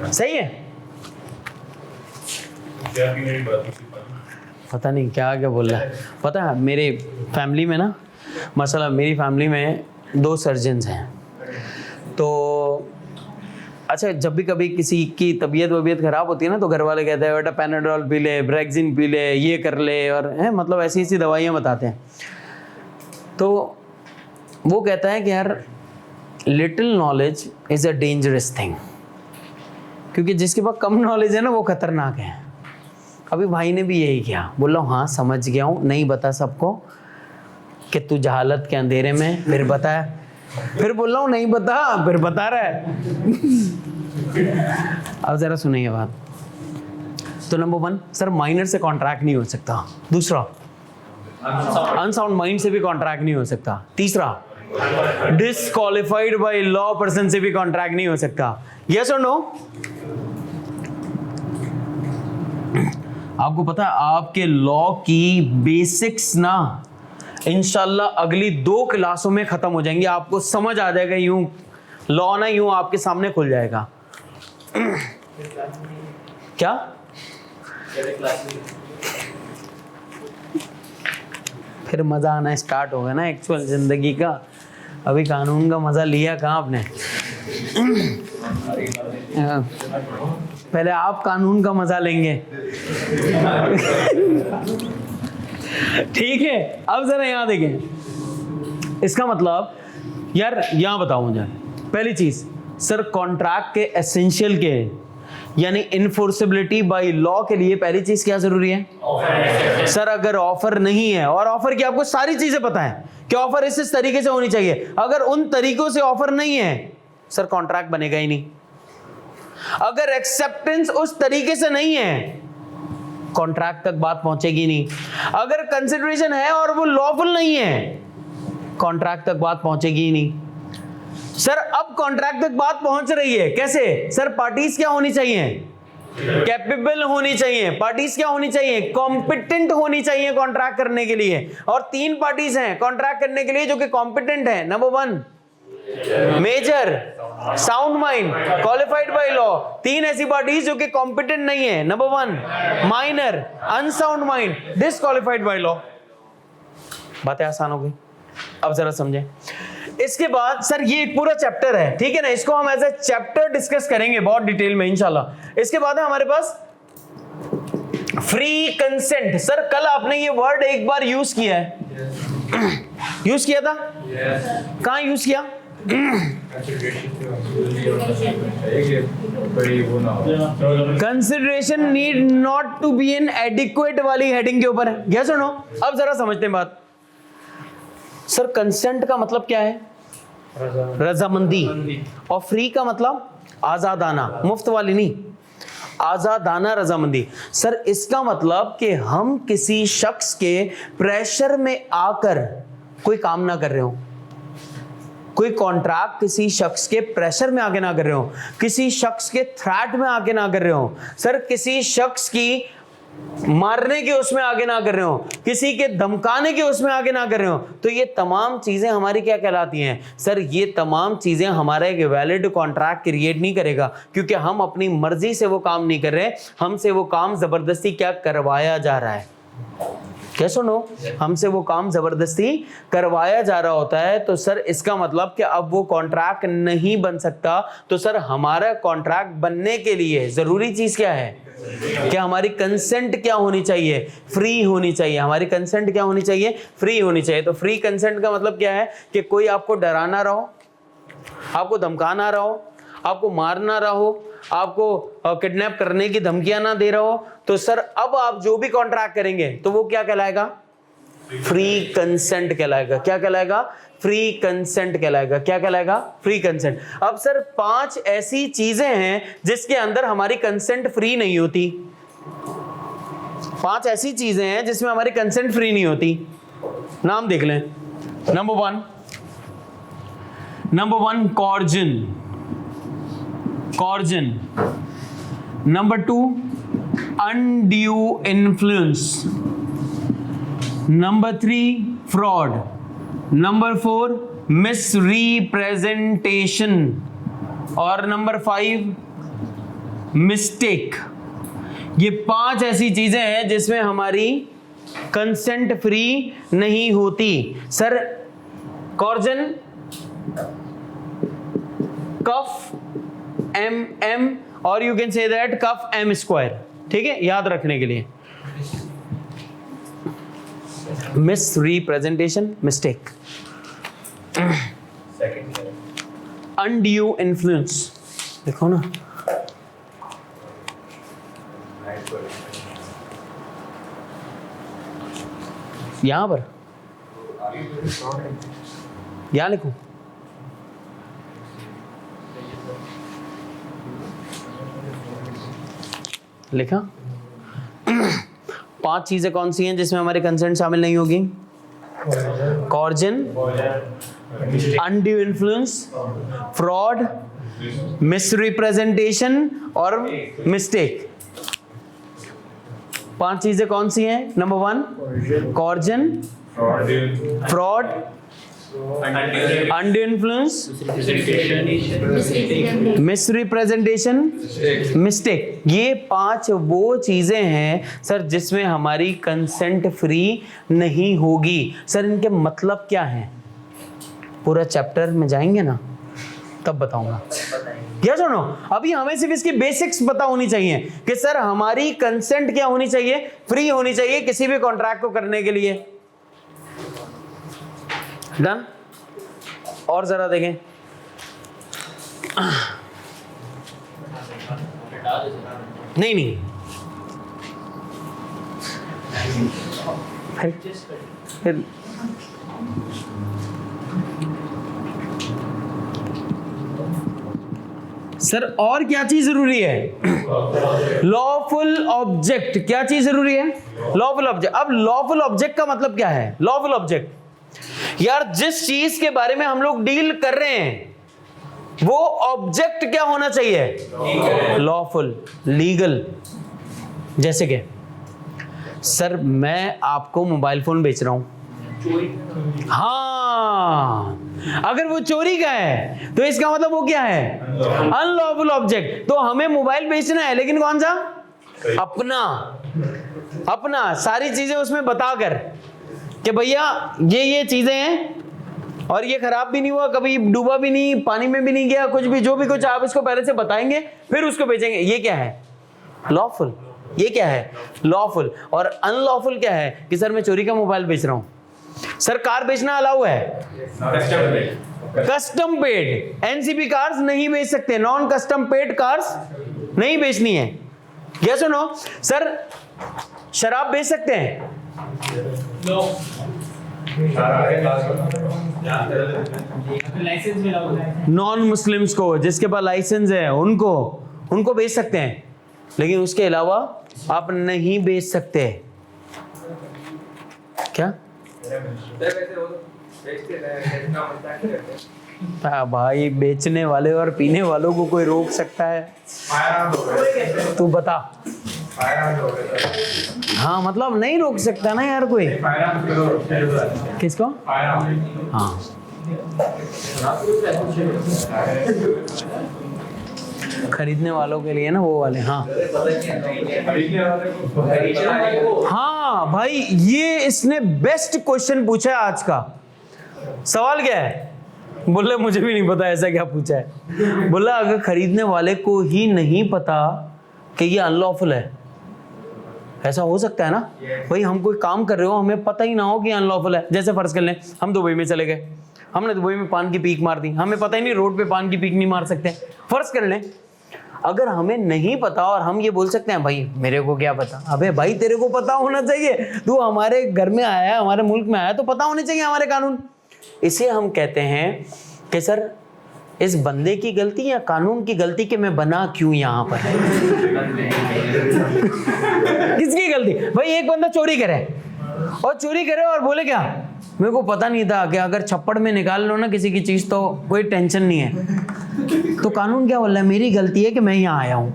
सही है, क्या की मेरी बात नहीं पता नहीं क्या बोल रहा है। पता है मेरे फैमिली में ना, मसला मेरी फैमिली में 2 सर्जन्स हैं, तो अच्छा, जब भी कभी किसी की तबीयत खराब होती है ना, तो घर वाले कहते हैं बेटा पैनाडोल पी ले, ब्रेक्सिन पी ले, ये कर ले, और है मतलब ऐसी ऐसी दवाइयाँ बताते हैं। तो वो कहता है कि यार little knowledge is a dangerous thing, क्योंकि जिसके पास कम नॉलेज है ना वो खतरनाक है। अभी भाई ने भी यही किया, बोला हाँ समझ गया हूँ, नहीं बता सबको कि तू जहालत के अंधेरे में, फिर बताया, फिर बोल रहा हूँ नहीं बता, फिर बता रहा है। अब जरा सुनिए बात। तो नंबर 1 सर माइनर से कॉन्ट्रैक्ट नहीं हो सकता। दूसरा अनसाउंड माइंड से भी कॉन्ट्रैक्ट नहीं हो सकता। तीसरा डिसक्वालिफाइड बाय लॉ पर्सन से भी कॉन्ट्रैक्ट नहीं हो सकता। यस और नो? आपको पता है आपके लॉ की बेसिक्स ना इंशाल्लाह अगली 2 क्लासों में खत्म हो जाएंगे, आपको समझ आ जाएगा, यूं लॉ ना यूं आपके सामने खुल जाएगा। क्या फिर मजा आना स्टार्ट होगा ना एक्चुअल जिंदगी का। अभी कानून का मजा लिया कहाँ आपने? पहले आप कानून का मजा लेंगे। ठीक है, अब जरा यहां देखें। इसका मतलब यार यहां बताओ मुझे पहली चीज, सर कॉन्ट्रैक्ट के एसेंशियल के यानी इनफोर्सेबिलिटी बाय लॉ के लिए पहली चीज क्या जरूरी है? सर अगर ऑफर नहीं है, और ऑफर की आपको सारी चीजें पता है कि ऑफर इस तरीके से होनी चाहिए, अगर उन तरीकों से ऑफर नहीं है सर कॉन्ट्रैक्ट बनेगा ही नहीं। अगर एक्सेप्टेंस उस तरीके से नहीं है कॉन्ट्रैक्ट तक बात पहुंचेगी नहीं। अगर कंसिडरेशन है और वो लॉफुल नहीं है कॉन्ट्रैक्ट तक बात पहुंचेगी ही नहीं। सर अब कॉन्ट्रैक्ट तक बात पहुंच रही है कैसे? सर पार्टीज क्या होनी चाहिए? कैपेबल होनी चाहिए। पार्टीज क्या होनी चाहिए? कॉम्पिटेंट होनी चाहिए कॉन्ट्रैक्ट करने के लिए। और 3 पार्टीज हैं कॉन्ट्रैक्ट करने के लिए जो कि कॉम्पिटेंट है। Number 1 major, sound mind, qualified by law. 3 ऐसी पार्टीज जो कि कॉम्पिटेंट नहीं है। Number 1 minor, unsound mind, disqualified by law. बातें आसान हो गई, अब जरा समझें। इसके बाद सर ये एक पूरा चैप्टर है, ठीक है ना, इसको हम एज ए चैप्टर डिस्कस करेंगे बहुत डिटेल में इंशाल्लाह। इसके बाद है हमारे पास फ्री कंसेंट। सर कल आपने ये वर्ड एक बार यूज किया है, यूज किया था? कहां यूज किया? Consideration need not to be an adequate वाली हेडिंग के ऊपर है। यस और नो? अब जरा समझते हैं बात। सर कंसेंट का मतलब क्या है? रजामंदी। और फ्री का मतलब आजादाना, मुफ्त वाली नहीं, आजादाना रजामंदी। सर इसका मतलब कि हम किसी शख्स के प्रेशर में आकर कोई काम ना कर रहे हो, कोई कॉन्ट्रैक्ट किसी शख्स के प्रेशर में आके ना कर रहे हो, किसी शख्स के थ्रेट में आके ना कर रहे हो, सर किसी शख्स की मारने के उसमें आगे ना कर रहे हो, किसी के धमकाने के उसमें आगे ना कर रहे हो। तो ये तमाम चीजें हमारी क्या कहलाती हैं? सर ये तमाम चीजें हमारा एक वैलिड कॉन्ट्रैक्ट क्रिएट नहीं करेगा, क्योंकि हम अपनी मर्जी से वो काम नहीं कर रहे, हमसे वो काम जबरदस्ती क्या करवाया जा रहा है। क्या सुनो, हमसे वो काम जबरदस्ती करवाया जा रहा होता है। तो सर इसका मतलब कि अब वो कॉन्ट्रैक्ट नहीं बन सकता। तो सर हमारा कॉन्ट्रैक्ट बनने के लिए जरूरी चीज क्या है कि हमारी कंसेंट क्या होनी चाहिए? फ्री होनी चाहिए। हमारी कंसेंट क्या होनी चाहिए? फ्री होनी चाहिए। तो फ्री कंसेंट का मतलब क्या है कि कोई आपको डराना रहो, आपको धमकाना रहो, आपको मारना रहो, आपको किडनैप करने की धमकियां ना दे रहा हो, तो सर अब आप जो भी कॉन्ट्रैक्ट करेंगे तो वो क्या कहलाएगा? फ्री कंसेंट कहलाएगा। क्या कहलाएगा? फ्री कंसेंट कहलाएगा। क्या कहलाएगा? Free consent. अब सर 5 ऐसी चीजें हैं जिसके अंदर हमारी कंसेंट फ्री नहीं होती। 5 ऐसी चीजें हैं जिसमें हमारी कंसेंट फ्री नहीं होती। नाम देख लें। Number 1 coercion, coercion. Number 2 undue influence. Number 3 fraud. Number 4 misrepresentation. और नंबर 5 मिस्टेक। ये 5 ऐसी चीजें हैं जिसमें हमारी कंसेंट फ्री नहीं होती। Sir coercion, cuff, M M, और you can say that cuff M square, ठीक है, याद रखने के लिए। Misrepresentation, mistake. Undue influence, देखो ना, यहां पर यहां लिखूं, लिखा। 5 चीजें कौन सी हैं जिसमें हमारे कंसेंट शामिल नहीं होगी? Coercion, undue influence, fraud, misrepresentation और मिस्टेक। 5 चीजें कौन सी हैं? Number 1 coercion, fraud, undue influence, misrepresentation, mistake. ये 5 वो चीजें हैं सर जिसमें हमारी कंसेंट फ्री नहीं होगी। सर इनके मतलब क्या हैं? पूरा चैप्टर में जाएंगे ना तब बताऊंगा। क्या सुनो, अभी हमें सिर्फ इसकी बेसिक्स पता होनी चाहिए कि सर हमारी कंसेंट क्या होनी चाहिए, फ्री होनी चाहिए किसी भी कॉन्ट्रैक्ट को करने के लिए। डन। और जरा देखें, नहीं नहीं फिर सर और क्या चीज जरूरी है? Lawful object. क्या चीज जरूरी है? Lawful object. अब लॉफुल ऑब्जेक्ट का मतलब क्या है? लॉफुल ऑब्जेक्ट यार जिस चीज के बारे में हम लोग डील कर रहे हैं वो ऑब्जेक्ट क्या होना चाहिए? Lawful, legal. जैसे कि सर मैं आपको मोबाइल फोन बेच रहा हूं, हाँ, अगर वो चोरी का है तो इसका मतलब वो क्या है? Unlawful object. तो हमें मोबाइल बेचना है लेकिन कौन सा? अपना। अपना सारी चीजें उसमें बताकर कि भैया ये चीजें हैं और ये खराब भी नहीं हुआ, कभी डूबा भी नहीं, पानी में भी नहीं गया, कुछ भी, जो भी कुछ आप इसको पहले से बताएंगे फिर उसको बेचेंगे। ये क्या है? लॉफुल। ये क्या है? लॉफुल। और अनलॉफुल क्या है कि सर मैं चोरी का मोबाइल बेच रहा हूं। सर कार बेचना अलाउ है, कस्टम पेड। एनसीबी कार्स नहीं बेच सकते, नॉन कस्टम पेड कार्स नहीं बेचनी है। यस और नो? सर शराब बेच सकते हैं? नॉन मुस्लिम्स को, जिसके पास लाइसेंस है उनको बेच सकते हैं, लेकिन उसके अलावा आप नहीं बेच सकते। क्या भाई, बेचने वाले और पीने वालों को कोई रोक सकता है? तू बता। हाँ मतलब नहीं रोक सकता ना यार कोई। किसको? हाँ खरीदने वालों के लिए ना, वो वाले। हाँ हाँ भाई, ये इसने बेस्ट क्वेश्चन पूछा है आज का। सवाल क्या है? बोले मुझे भी नहीं पता ऐसा क्या पूछा है। बोला अगर खरीदने वाले को ही नहीं पता कि ये अनलॉफुल है, ऐसा हो सकता है ना भाई? हम कोई काम कर रहे हो, हमें पता ही ना हो कि अनलॉफुल है। जैसे फर्ज कर लें हम दुबई में चले गए, हमने दुबई में पान की पीक मार दी, हमें पता ही नहीं रोड पे पान की पीक नहीं मार सकते। फर्ज कर लें अगर हमें नहीं पता और हम ये बोल सकते हैं भाई मेरे को क्या पता। अबे भाई तेरे को पता होना चाहिए, तू हमारे घर में आया है, हमारे मुल्क में आया, तो पता होने चाहिए हमारे कानून। इसे हम कहते हैं कि सर इस बंदे की गलती या कानून की गलती कि मैं बना क्यों यहाँ पर? किसकी गलती? भाई एक बंदा चोरी करे और बोले क्या, मेरे को पता नहीं था कि अगर छप्पड़ में निकाल लो ना किसी की चीज तो कोई टेंशन नहीं है। तो कानून क्या बोल रहा है? मेरी गलती है कि मैं यहाँ आया हूँ,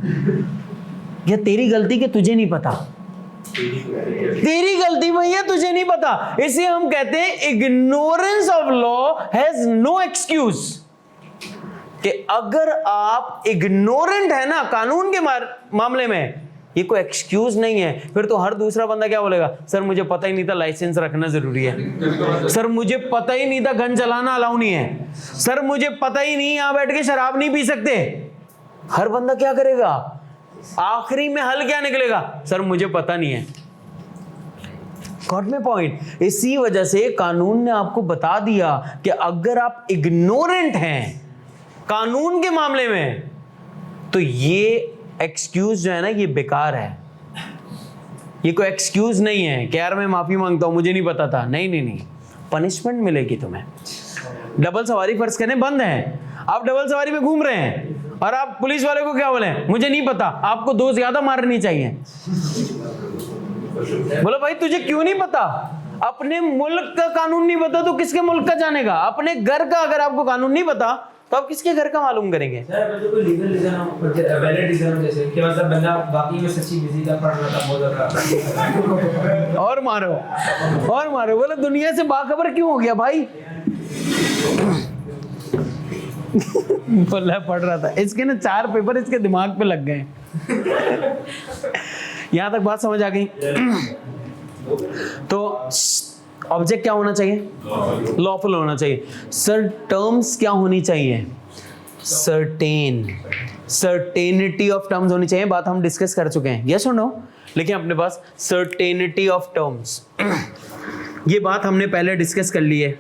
या तेरी गलती कि तुझे नहीं पता? तेरी गलती भैया, तुझे नहीं पता। इसे हम कहते हैं ignorance of law has no excuse. कि अगर आप इग्नोरेंट है ना कानून के मामले में, ये कोई एक्सक्यूज नहीं है। फिर तो हर दूसरा बंदा क्या बोलेगा? सर मुझे पता ही नहीं था लाइसेंस रखना जरूरी है, सर मुझे पता ही नहीं था गन चलाना अलाउ नहीं है, सर मुझे पता ही नहीं यहां बैठ के शराब नहीं पी सकते। हर बंदा क्या करेगा, आखिरी में हल क्या निकलेगा, सर मुझे पता नहीं है। Got me point. इसी वजह से कानून ने आपको बता दिया कि अगर आप इग्नोरेंट हैं कानून के मामले में तो ये एक्सक्यूज जो है ना ये बेकार है। ये कोई एक्सक्यूज नहीं है कि यार मैं माफी मांगता हूं मुझे नहीं पता था। नहीं नहीं नहीं, पनिशमेंट मिलेगी तुम्हें। डबल सवारी फर्ज करने बंद है, आप डबल सवारी में घूम रहे हैं और आप पुलिस वाले को क्या बोले, मुझे नहीं पता, आपको 2 ज्यादा मारनी चाहिए। बोलो भाई तुझे क्यों नहीं पता, अपने मुल्क का कानून नहीं पता तो किसके मुल्क का जानेगा। अपने घर का अगर आपको कानून नहीं पता तो आप किसके घर का मालूम करेंगे। सर मतलब कोई लीगल रीजन हो, वैलिड रीजन हो, जैसे कि मतलब बंदा वाकई में सच्ची बिजी का पढ़ रहा था बहुत ज्यादा और मारो और मारो, बोले दुनिया से बाखबर क्यों हो गया भाई। बोला पढ़ रहा था, इसके ना 4 पेपर इसके दिमाग पे लग गए। यहां तक बात समझ आ गई। तो ऑब्जेक्ट क्या होना चाहिए, लॉफुल होना चाहिए। सर टर्म्स क्या होनी चाहिए, सर्टेन, सर्टेनिटी ऑफ टर्म्स होनी चाहिए। बात हम डिस्कस कर चुके हैं, यस और नो। लेकिन अपने पास सर्टेनिटी ऑफ टर्म्स, ये बात हमने पहले डिस्कस कर ली है।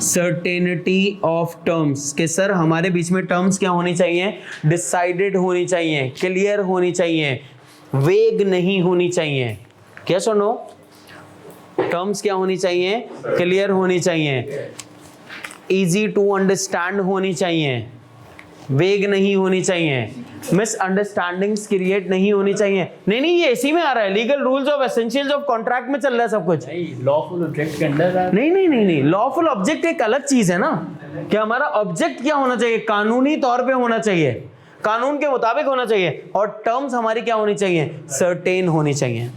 सर्टेनिटी ऑफ टर्म्स के सर हमारे बीच में टर्म्स क्या होनी चाहिए, डिसाइडेड होनी चाहिए, क्लियर होनी चाहिए, वेग नहीं होनी चाहिए। क्या सुनो, टर्म्स क्या होनी चाहिए, क्लियर होनी चाहिए, इजी टू अंडरस्टैंड होनी चाहिए, वेग नहीं होनी चाहिए, मिसअंडरस्टैंडिंग्स क्रिएट नहीं होनी चाहिए। नहीं नहीं, ये इसी में आ रहा है, legal rules of essentials of contract में चल रहा है सब कुछ। लॉफुल ऑब्जेक्ट के अंदर नहीं नहीं नहीं नहीं, लॉफुल ऑब्जेक्ट एक अलग चीज है ना, कि हमारा ऑब्जेक्ट क्या होना चाहिए, कानूनी तौर पे होना चाहिए, कानून के मुताबिक होना चाहिए, और टर्म्स हमारी क्या होनी चाहिए, सर्टेन होनी चाहिए।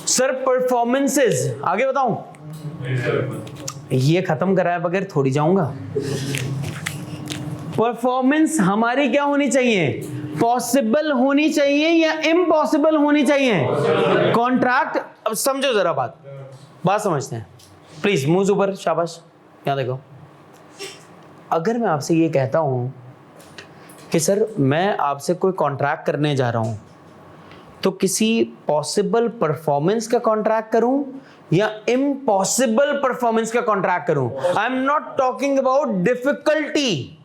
सर परफॉर्मेंसेस, आगे बताऊं, ये खत्म कराए बगैर थोड़ी जाऊंगा। परफॉर्मेंस हमारी क्या होनी चाहिए, पॉसिबल होनी चाहिए या इम्पॉसिबल होनी चाहिए। कॉन्ट्रैक्ट, अब समझो जरा बात समझते हैं प्लीज, मुंह ऊपर, शाबाश। यहाँ देखो, अगर मैं आपसे ये कहता हूं कि सर मैं आपसे कोई कॉन्ट्रैक्ट करने जा रहा हूं, तो किसी पॉसिबल परफॉर्मेंस का कॉन्ट्रैक्ट करूं या इम्पॉसिबल परफॉर्मेंस का कॉन्ट्रैक्ट करूं। I am not talking about difficulty,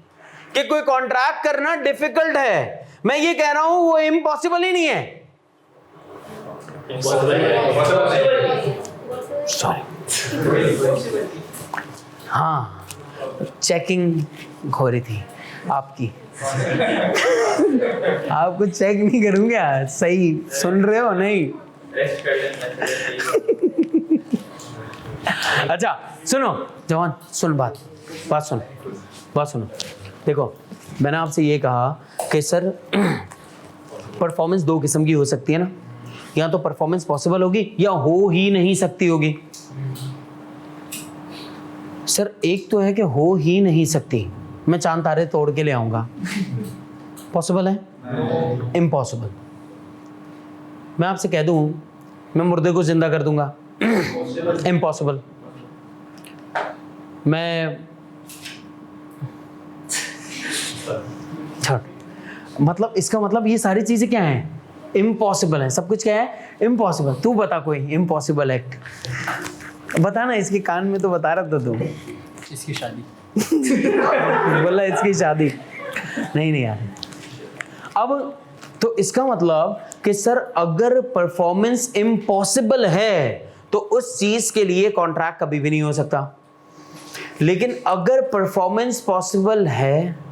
कि कोई कॉन्ट्रैक्ट करना डिफिकल्ट है, मैं ये कह रहा हूं वो इम्पॉसिबल ही नहीं है। सॉरी, हाँ चेकिंग हो रही थी आपकी। आपको चेक नहीं करूंगा, सही सुन रहे हो नहीं। अच्छा सुनो जवान, सुन बात सुनो। देखो मैंने आपसे ये कहा कि सर परफॉर्मेंस 2 किस्म की हो सकती है ना, या तो परफॉर्मेंस पॉसिबल होगी या हो ही नहीं सकती होगी। सर एक तो है कि हो ही नहीं सकती, मैं चांद तारे तोड़ के ले आऊंगा, पॉसिबल है, इम्पॉसिबल। मैं आपसे कह दूं मैं मुर्दे को जिंदा कर दूंगा, इम्पॉसिबल। मैं मतलब इसका मतलब ये सारी चीजें क्या हैं, इम्पॉसिबल है, सब कुछ क्या है, इम्पॉसिबल। तू बता कोई इम्पॉसिबल एक्ट बता ना, इसके कान में तो बता रहा था तू। इसकी शादी बोला इसकी शादी, नहीं यार। अब तो इसका मतलब कि सर अगर परफॉर्मेंस इम्पॉसिबल है तो उस चीज के लिए कॉन्ट्रैक्ट कभी भी नहीं हो सकता। लेकिन अगर परफॉर्मेंस पॉसिबल है,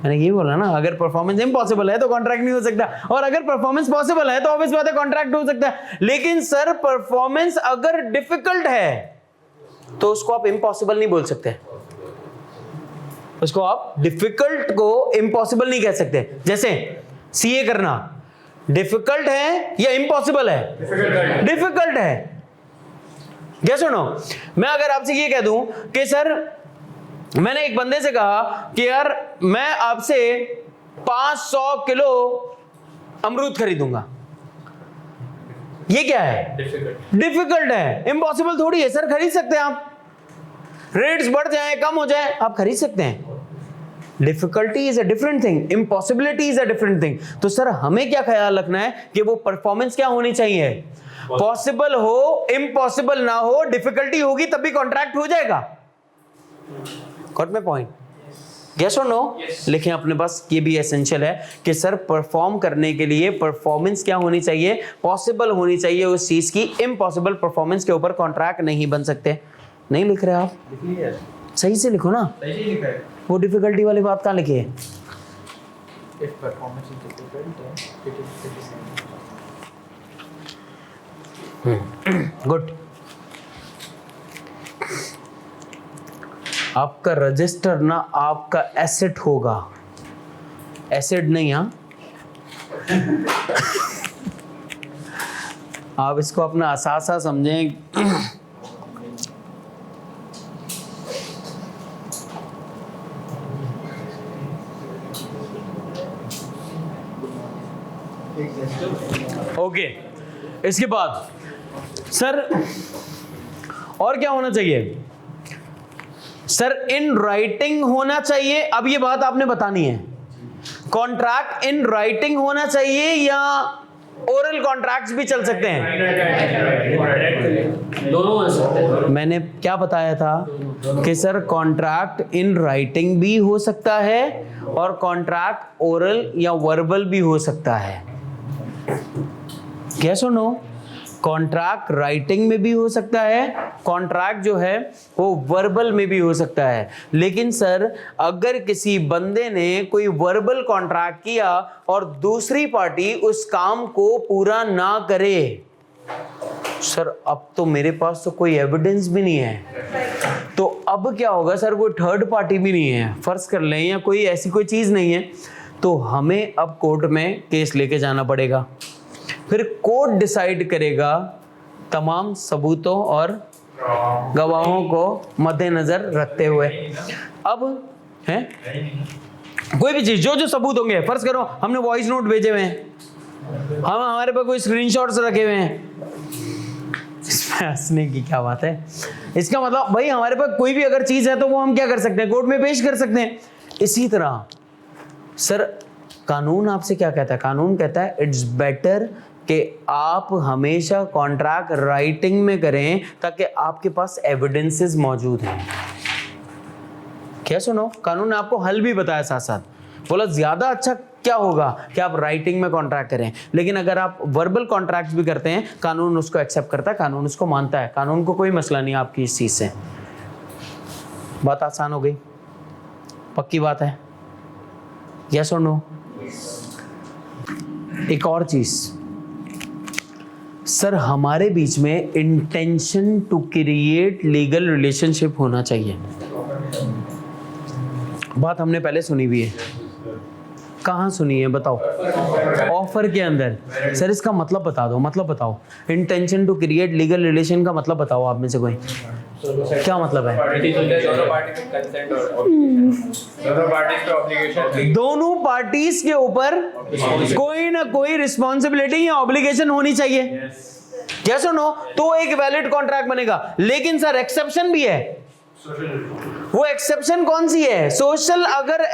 मैंने ये बोला ना, अगर परफॉर्मेंस इम्पॉसिबल है तो कॉन्ट्रैक्ट नहीं हो सकता, और अगर परफॉर्मेंस पॉसिबल है तो ऑब्वियस बात है कॉन्ट्रैक्ट हो सकता है। लेकिन सर परफॉर्मेंस अगर डिफिकल्ट है तो उसको आप इम्पॉसिबल नहीं बोल सकते, उसको आप डिफिकल्ट को इम्पॉसिबल नहीं कह सकते। जैसे सीए करना डिफिकल्ट है या इम्पॉसिबल है, डिफिकल्ट है। क्या सुनो, मैं अगर आपसे ये कह दूं कि सर मैंने एक बंदे से कहा कि यार मैं आपसे 500 किलो अमरूद खरीदूंगा, ये क्या है, डिफिकल्ट है, इम्पॉसिबल थोड़ी है। सर खरीद सकते हैं आप, रेट्स बढ़ जाए कम हो जाए आप खरीद सकते हैं, difficulty is a different thing, impossibility is a different thing. तो सर हमें क्या ख्याल रखना है कि वो परफॉर्मेंस क्या होनी चाहिए, पॉसिबल हो, इम्पॉसिबल ना हो, डिफिकल्टी होगी तब भी कॉन्ट्रैक्ट हो जाएगा। Got my point? यस और नो? लिखें अपने पास, ये भी एसेंशियल है कि सर परफॉर्म करने के लिए परफॉर्मेंस क्या होनी चाहिए, पॉसिबल होनी चाहिए उस चीज की, इम्पॉसिबल परफॉर्मेंस के ऊपर कॉन्ट्रैक्ट नहीं बन सकते। नहीं लिख रहे आप? सही से लिखो ना, सही लिखा है। वो डिफिकल्टी वाली बात कहाँ लिखी है? If performance is difficult, then it is good. आपका रजिस्टर ना आपका एसेट होगा, एसेट नहीं। हाँ आप इसको अपना असासा समझें। ओके, इसके बाद सर और क्या होना चाहिए? सर इन राइटिंग होना चाहिए। अब ये बात आपने बतानी है, कॉन्ट्रैक्ट इन राइटिंग होना चाहिए या ओरल कॉन्ट्रैक्ट्स भी चल सकते हैं? दोनों हो सकते हैं। मैंने क्या बताया था कि सर कॉन्ट्रैक्ट इन राइटिंग भी हो सकता है और कॉन्ट्रैक्ट ओरल या वर्बल भी हो सकता है। यस और नो? कॉन्ट्रैक्ट राइटिंग में भी हो सकता है, कॉन्ट्रैक्ट जो है वो वर्बल में भी हो सकता है। लेकिन सर अगर किसी बंदे ने कोई वर्बल कॉन्ट्रैक्ट किया और दूसरी पार्टी उस काम को पूरा ना करे, सर अब तो मेरे पास तो कोई एविडेंस भी नहीं है, तो अब क्या होगा सर? कोई थर्ड पार्टी भी नहीं है, फर्ज कर लें, या कोई ऐसी कोई चीज नहीं है, तो हमें अब कोर्ट में केस लेके जाना पड़ेगा। फिर कोर्ट डिसाइड करेगा तमाम सबूतों और गवाहों को मद्देनजर रखते हुए। अब है कोई भी चीज, जो जो सबूत होंगे, फर्ज करो हमने वॉइस नोट भेजे हुए हैं, हम हमारे पास कोई स्क्रीनशॉट्स रखे हुए हैं, इसमें हंसने की क्या बात है? इसका मतलब भाई हमारे पास कोई भी अगर चीज है तो वो हम क्या कर सकते हैं? कोर्ट में पेश कर सकते हैं। इसी तरह सर कानून आपसे क्या कहता है? कानून कहता है इट्स बेटर कि आप हमेशा कॉन्ट्रैक्ट राइटिंग में करें ताकि आपके पास एविडेंसेस मौजूद हैं। क्या सुनो, कानून ने आपको हल भी बताया साथ साथ, बोला ज्यादा अच्छा क्या होगा कि आप राइटिंग में कॉन्ट्रैक्ट करें, लेकिन अगर आप वर्बल कॉन्ट्रैक्ट भी करते हैं कानून उसको एक्सेप्ट करता है, कानून उसको मानता है, कानून को कोई मसला नहीं आपकी इस चीज से। बात आसान हो गई, पक्की बात है? यस और नो? एक और चीज सर, हमारे बीच में intention to create legal relationship होना चाहिए। बात हमने पहले सुनी भी है, कहाँ सुनी है बताओ? ऑफर के अंदर। सर इसका मतलब बता दो, मतलब बताओ, intention to create legal relation का मतलब बताओ आप में से कोई, क्या मतलब है? दोनों पार्टी में कंसेंट और दोनों पार्टीज पे ऑब्लिगेशन, दोनों पार्टीज के ऊपर कोई ना कोई रिस्पॉन्सिबिलिटी या ऑब्लिगेशन होनी चाहिए। यस और नो? तो एक वैलिड कॉन्ट्रैक्ट बनेगा। लेकिन सर एक्सेप्शन भी है। वो एक्सेप्शन कौन सी है? सोशल। अगर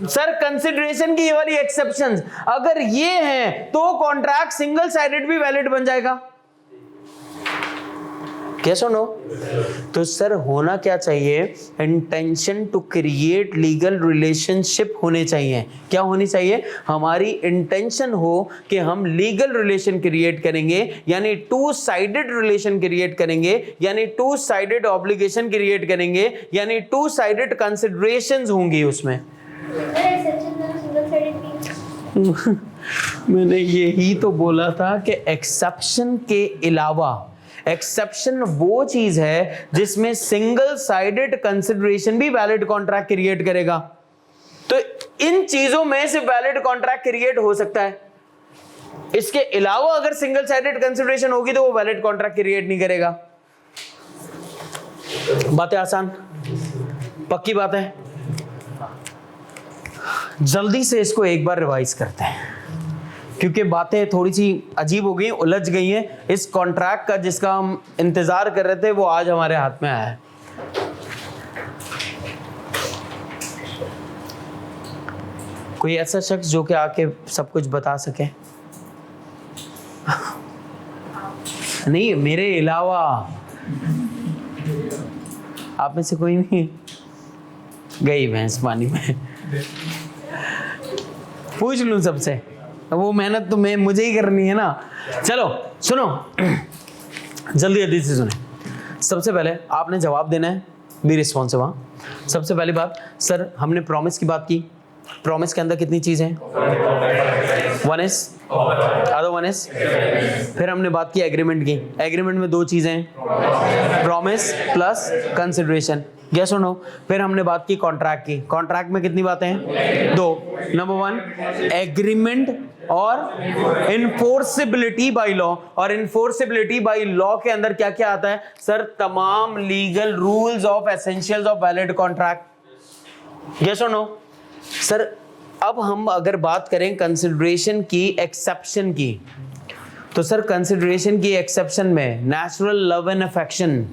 सर कंसिडरेशन की ये वाली एक्सेप्शंस अगर ये हैं तो कॉन्ट्रैक्ट सिंगल साइडेड भी वैलिड बन जाएगा। क्या सुनो? तो सर होना क्या चाहिए? Intention to create legal relationship होने चाहिए। क्या होनी चाहिए? हमारी इंटेंशन हो कि हम लीगल रिलेशन क्रिएट करेंगे, यानी टू साइडेड रिलेशन क्रिएट करेंगे, यानी टू साइडेड ऑब्लिगेशन क्रिएट करेंगे, यानी टू साइडेड कंसिडरेशंस होंगी उसमें। मैंने यही तो बोला था कि एक्सेप्शन के अलावा एक्सेप्शन वो चीज है जिसमें सिंगल साइडेड कंसिडरेशन भी वैलिड कॉन्ट्रैक्ट क्रिएट करेगा। तो इन चीजों में से वैलिड कॉन्ट्रैक्ट क्रिएट हो सकता है, इसके अलावा अगर सिंगल साइडेड कंसिडरेशन होगी तो वो वैलिड कॉन्ट्रैक्ट क्रिएट नहीं करेगा। बातें आसान, पक्की बात है? जल्दी से इसको एक बार रिवाइज करते हैं क्योंकि बातें थोड़ी सी अजीब हो गई, उलझ गई हैं। इस कॉन्ट्रैक्ट का जिसका हम इंतजार कर रहे थे वो आज हमारे हाथ में आया है। कोई ऐसा शख्स जो कि आके सब कुछ बता सके? नहीं, मेरे अलावा आप में से कोई नहीं? गई भैंस पानी में। पूछ लूं सबसे, वो मेहनत तो मैं मुझे ही करनी है ना। चलो सुनो, जल्दी जल्दी से सुने। सबसे पहले आपने जवाब देना है, बी रिस्पॉन्सिव। सबसे पहली बात, सर हमने प्रॉमिस की बात की। प्रॉमिस के अंदर कितनी चीजें हैं? 1s, other 1s। फिर हमने बात की एग्रीमेंट की। एग्रीमेंट में 2 चीजें हैं, प्रॉमिस प्लस कंसिडरेशन। यस और नो? फिर हमने बात की कॉन्ट्रैक्ट की। कॉन्ट्रैक्ट में कितनी बातें हैं? 2। नंबर 1 एग्रीमेंट और इनफोर्सिबिलिटी बाय लॉ। और इनफोर्सिबिलिटी बाय लॉ के अंदर क्या क्या आता है सर? तमाम legal rules of essentials of valid contract. Yes और नो? सर अब हम अगर बात करें कंसिडरेशन की एक्सेप्शन की, तो सर कंसिडरेशन की एक्सेप्शन में नेचुरल लव एंड अफेक्शन,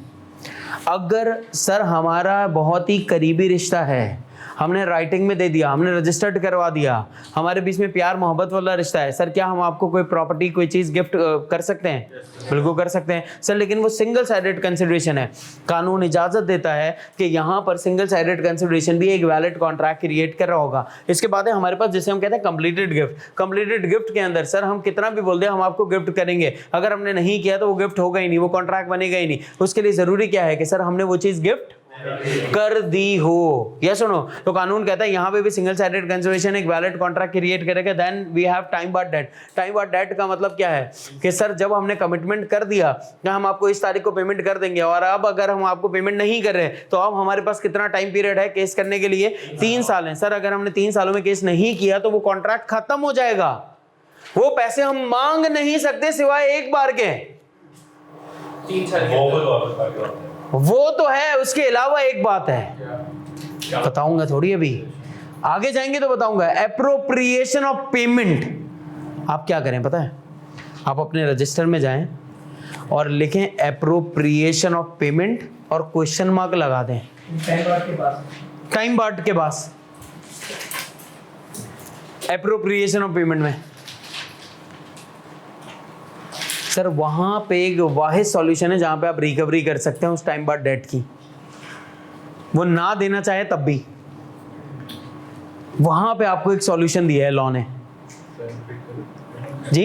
अगर सर हमारा बहुत ही करीबी रिश्ता है, हमने राइटिंग में दे दिया, हमने रजिस्टर्ड करवा दिया, हमारे बीच में प्यार मोहब्बत वाला रिश्ता है, सर क्या हम आपको कोई प्रॉपर्टी कोई चीज गिफ्ट कर सकते हैं? बिल्कुल कर सकते हैं सर, लेकिन वो सिंगल साइडेड कंसिडरेशन है। कानून इजाजत देता है कि यहाँ पर सिंगल साइडेड कंसिडरेशन भी एक वैलिड कॉन्ट्रैक्ट क्रिएट कर रहा होगा। इसके बाद है हमारे पास जिसे हम कहते हैं कंप्लीटेड गिफ्ट। कंप्लीटेड गिफ्ट के अंदर सर हम कितना भी बोल दें हम आपको गिफ्ट करेंगे, अगर हमने नहीं किया तो वो गिफ्ट होगा ही नहीं, वो कॉन्ट्रैक्ट बनेगा ही नहीं। उसके लिए जरूरी क्या है कि सर हमने वो चीज गिफ्ट कर दी हो। यस और नो? तो कानून कहता है यहाँ पे भी सिंगल साइडेड कंसिडरेशन एक वैलिड कॉन्ट्रैक्ट क्रिएट करेगा। Then we have time barred debt. Time barred debt का मतलब क्या है कि सर जब हमने कमिटमेंट कर दिया कि हम आपको इस तारीख को पेमेंट कर देंगे, और अब अगर हम आपको पेमेंट नहीं कर रहे तो अब हमारे पास कितना टाइम पीरियड है केस करने के लिए? 3 साल है। सर अगर हमने 3 सालों में केस नहीं किया तो वो कॉन्ट्रैक्ट खत्म हो जाएगा। वो पैसे हम मांग नहीं सकते सिवाय एक बार के। 3 साल वो तो है, उसके अलावा एक बात है, बताऊंगा थोड़ी, अभी आगे जाएंगे तो बताऊंगा। Appropriation of payment. आप क्या करें पता है? आप अपने रजिस्टर में जाएं और लिखें एप्रोप्रिएशन ऑफ पेमेंट और क्वेश्चन मार्क लगा दें टाइम बार्ड के पास। एप्रोप्रिएशन ऑफ पेमेंट में सर वहां पे एक वाहिद सॉल्यूशन है जहां पे आप रिकवरी कर सकते हैं उस टाइम बाद डेट की। वो ना देना चाहे तब भी वहां पे आपको एक सॉल्यूशन दिया है लॉ ने जी।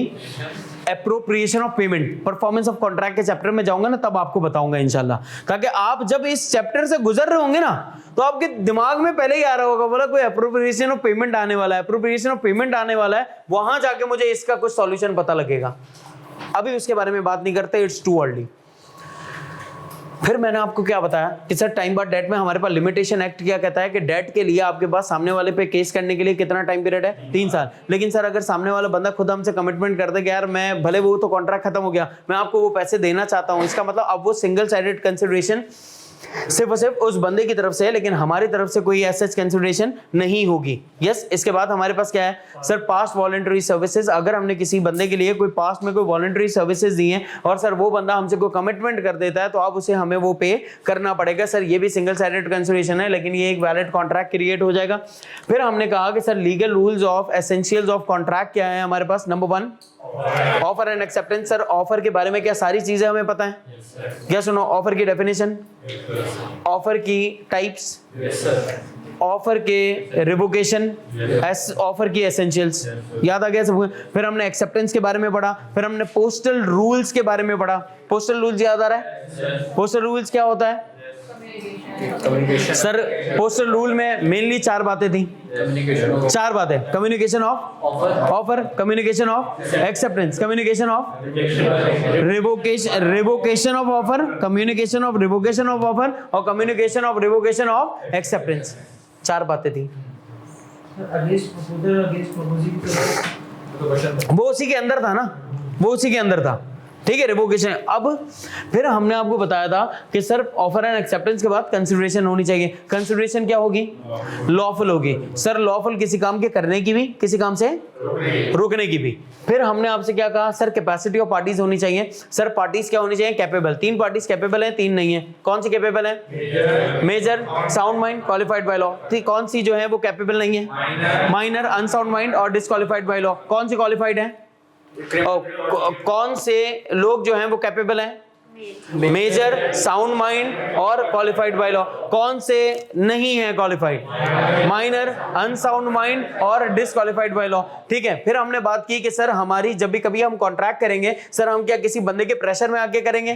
Appropriation of payment performance of contract के चैप्टर में जाऊंगा ना, तब आपको बताऊंगा इंशाल्लाह, ताकि आप जब इस चैप्टर से गुजर रहे होंगे ना तो आपके दिमाग में पहले ही आ रहा होगा बोला कोई एप्रोप्रिएशन ऑफ पेमेंट आने वाला है, एप्रोप्रिएशन ऑफ पेमेंट आने वाला है, वहां जाके मुझे इसका कुछ सॉल्यूशन पता लगेगा। अभी उसके बारे में बात नहीं करते, इट्स टू अर्ली। फिर मैंने आपको क्या बताया कि सर टाइम बाद डेट में हमारे पास लिमिटेशन एक्ट क्या कहता है कि डेट के लिए आपके पास सामने वाले पे केस करने के लिए कितना टाइम पीरियड है? 3 साल। लेकिन सर अगर सामने वाला बंदा खुद हमसे कमिटमेंट कर दे कि यार मैं भले वो तो कॉन्ट्रैक्ट खत्म हो गया, मैं आपको वो पैसे देना चाहता हूं, इसका मतलब अब वो सिंगल साइडेड कंसिडरेशन सिर्फ और सिर्फ उस बंदे की तरफ से है, लेकिन हमारी तरफ से कोई ऐसा कंसिडरेशन नहीं होगी। यस। इसके बाद हमारे पास क्या है सर? Past voluntary services. अगर हमने किसी बंदे के लिए कोई पास्ट में कोई वॉलंटरी सर्विसेज दी हैं और सर वो बंदा हमसे कोई कमिटमेंट कर देता है तो अब उसे हमें वो पे करना पड़ेगा। सर ये भी सिंगल साइडेड कंसिडरेशन है, लेकिन ये एक वैलिड कॉन्ट्रैक्ट क्रिएट हो जाएगा। फिर हमने कहा कि sir legal rules of essentials of contract क्या है हमारे पास? Number 1 offer and acceptance. Sir offer के बारे में क्या सारी चीजें हमें पता है? क्या सुनो? ऑफर की डेफिनेशन, ऑफर की टाइप्स, ऑफर के रिवोकेशन, ऑफर की एसेंशियल्स, याद आ गया सब? फिर हमने एक्सेप्टेंस के बारे में पढ़ा, फिर हमने पोस्टल रूल्स के बारे में पढ़ा। पोस्टल रूल्स याद आ रहा है? पोस्टल रूल्स क्या होता है सर? पोस्टल रूल में मेनली 4 बातें थी। 4 बातें। Communication of offer, communication of acceptance, communication of revocation of offer, communication of revocation of offer और communication of revocation of acceptance. 4 बातें थी। वो उसी के अंदर था ना, वो उसी के अंदर था। ठीक है, रिवोकेशन। अब फिर हमने आपको बताया था कि सर ऑफर एंड एक्सेप्टेंस के बाद कंसिडरेशन होनी चाहिए। कंसिडरेशन क्या होगी? लॉफुल होगी। सर लॉफुल किसी काम के करने की भी, किसी काम से रुकने की भी। फिर हमने आपसे क्या कहा? सर कैपेसिटी ऑफ पार्टीज होनी चाहिए। सर पार्टीज क्या होनी चाहिए? कैपेबल। 3 पार्टीज कैपेबल है, 3 नहीं है। कौन सी कैपेबल है? Major, sound mind, qualified by law. कौन सी जो है वो कैपेबल नहीं है? माइनर, अनसाउंड माइंड और डिस्क्वालिफाइड बाय लॉ। कौन सी क्वालिफाइड है? कौन से लोग जो हैं वो कैपेबल हैं? मेजर, साउंड माइंड और क्वालिफाइड बाय लॉ। कौन से नहीं है क्वालिफाइड? माइनर, अनसाउंड माइंड और डिसक्वालिफाइड बाय लॉ। ठीक है। फिर हमने बात की कि सर हमारी जब भी कभी हम कॉन्ट्रैक्ट करेंगे, सर हम क्या किसी बंदे के प्रेशर में आके करेंगे?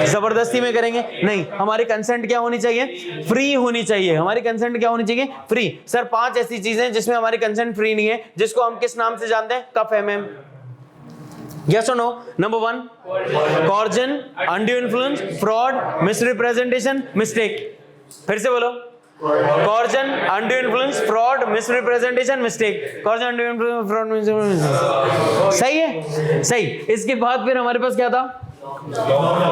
जबरदस्ती में करेंगे? नहीं। हमारी कंसेंट क्या होनी चाहिए? फ्री होनी चाहिए। हमारी कंसेंट क्या होनी चाहिए? फ्री। सर 5 ऐसी चीजें जिसमें हमारी कंसेंट फ्री नहीं है, जिसको हम किस नाम से जानते हैं? कफ MM. Yes or no? Number 1, coercion, undue influence, fraud, misrepresentation, mistake. फिर से बोलो। Coercion, undue influence, fraud, misrepresentation, mistake. Coercion, undue influence, fraud, misrepresentation. सही है? सही। इसके बाद फिर हमारे पास क्या था?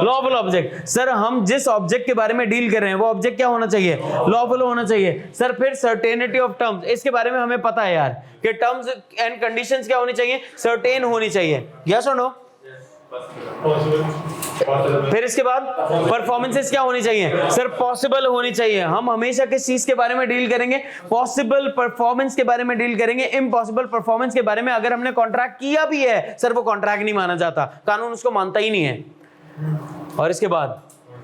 Lawful object. सर हम जिस ऑब्जेक्ट के बारे में डील कर रहे हैं वो ऑब्जेक्ट क्या होना चाहिए? लॉफुल होना चाहिए। सर फिर सर्टेनिटी ऑफ टर्म्स, इसके बारे में हमें पता है यार कि टर्म्स एंड कंडीशंस क्या होनी चाहिए? सर्टेन होनी चाहिए। यस और नो? फिर इसके बाद परफॉर्मेंसेस क्या होनी चाहिए? सर पॉसिबल होनी चाहिए। हम हमेशा किस चीज के बारे में डील करेंगे? पॉसिबल परफॉर्मेंस के बारे में डील करेंगे। इम्पॉसिबल परफॉर्मेंस के बारे में अगर हमने कॉन्ट्रैक्ट किया भी है, सर वो कॉन्ट्रैक्ट नहीं माना जाता, कानून उसको मानता ही नहीं है। और इसके बाद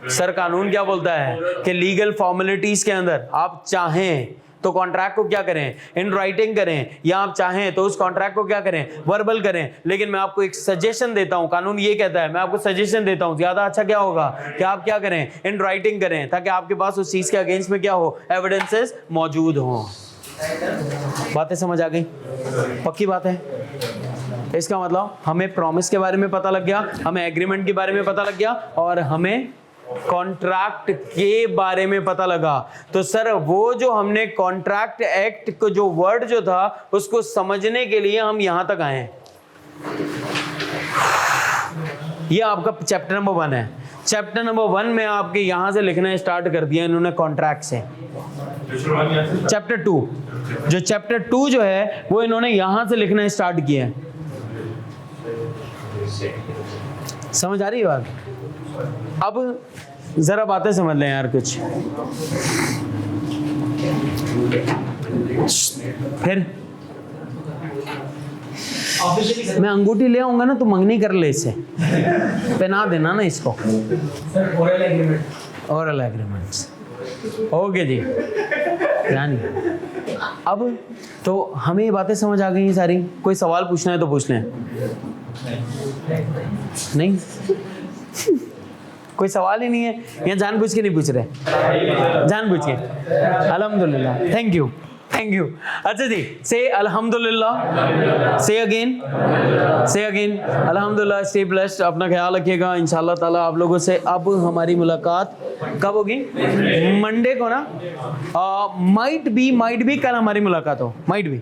सर कानून क्या बोलता है कि लीगल फॉर्मेलिटीज के अंदर आप चाहें तो कॉन्ट्रैक्ट को क्या करें? इन राइटिंग करें, या आप चाहें तो उस कॉन्ट्रैक्ट को क्या करें? वर्बल करें। लेकिन मैं आपको एक सजेशन देता हूं, कानून ये कहता है, मैं आपको सजेशन देता हूं, ज्यादा अच्छा क्या होगा कि आप क्या करें? इन राइटिंग करें, ताकि आपके पास उस चीज के अगेंस्ट में क्या हो? एविडेंसेस मौजूद हों। बातें समझ आ गई? पक्की बात है? इसका मतलब हमें प्रॉमिस के बारे में पता लग गया, हमें एग्रीमेंट के बारे में पता लग गया, और हमें कॉन्ट्रैक्ट के बारे में पता लगा। तो सर वो जो हमने कॉन्ट्रैक्ट एक्ट को जो वर्ड जो था उसको समझने के लिए हम यहां तक आए। ये आपका चैप्टर नंबर 1 है। चैप्टर नंबर 1 में आपके यहां से लिखना स्टार्ट कर दिया इन्होंने कॉन्ट्रैक्ट से। चैप्टर 2, जो चैप्टर 2 जो है वो इन्होंने यहां से लिखना स्टार्ट किया है। समझ आ रही है बात? अब जरा बातें समझ लें यार कुछ। फिर मैं अंगूठी ले आऊंगा ना, तो मंगनी कर ले, इससे पहना देना ना इसको। Oral agreements. ओके जी, यानी अब तो हमें ये बातें समझ आ गई सारी। कोई सवाल पूछना है तो पूछ लें। नहीं कोई सवाल ही नहीं है, या जानबूझ के नहीं पूछ रहे? जानबूझ के। अल्हम्दुलिल्लाह, थैंक यू, थैंक यू। अच्छा जी, से अल्हम्दुलिल्लाह, से अगेन, से अगेन अल्हम्दुलिल्लाह। स्टे ब्लेस्ड, अपना ख्याल रखिएगा। इंशाल्लाह ताला आप लोगों से अब हमारी मुलाकात कब होगी? मंडे को ना। माइट भी कल हमारी मुलाकात हो, माइट भी।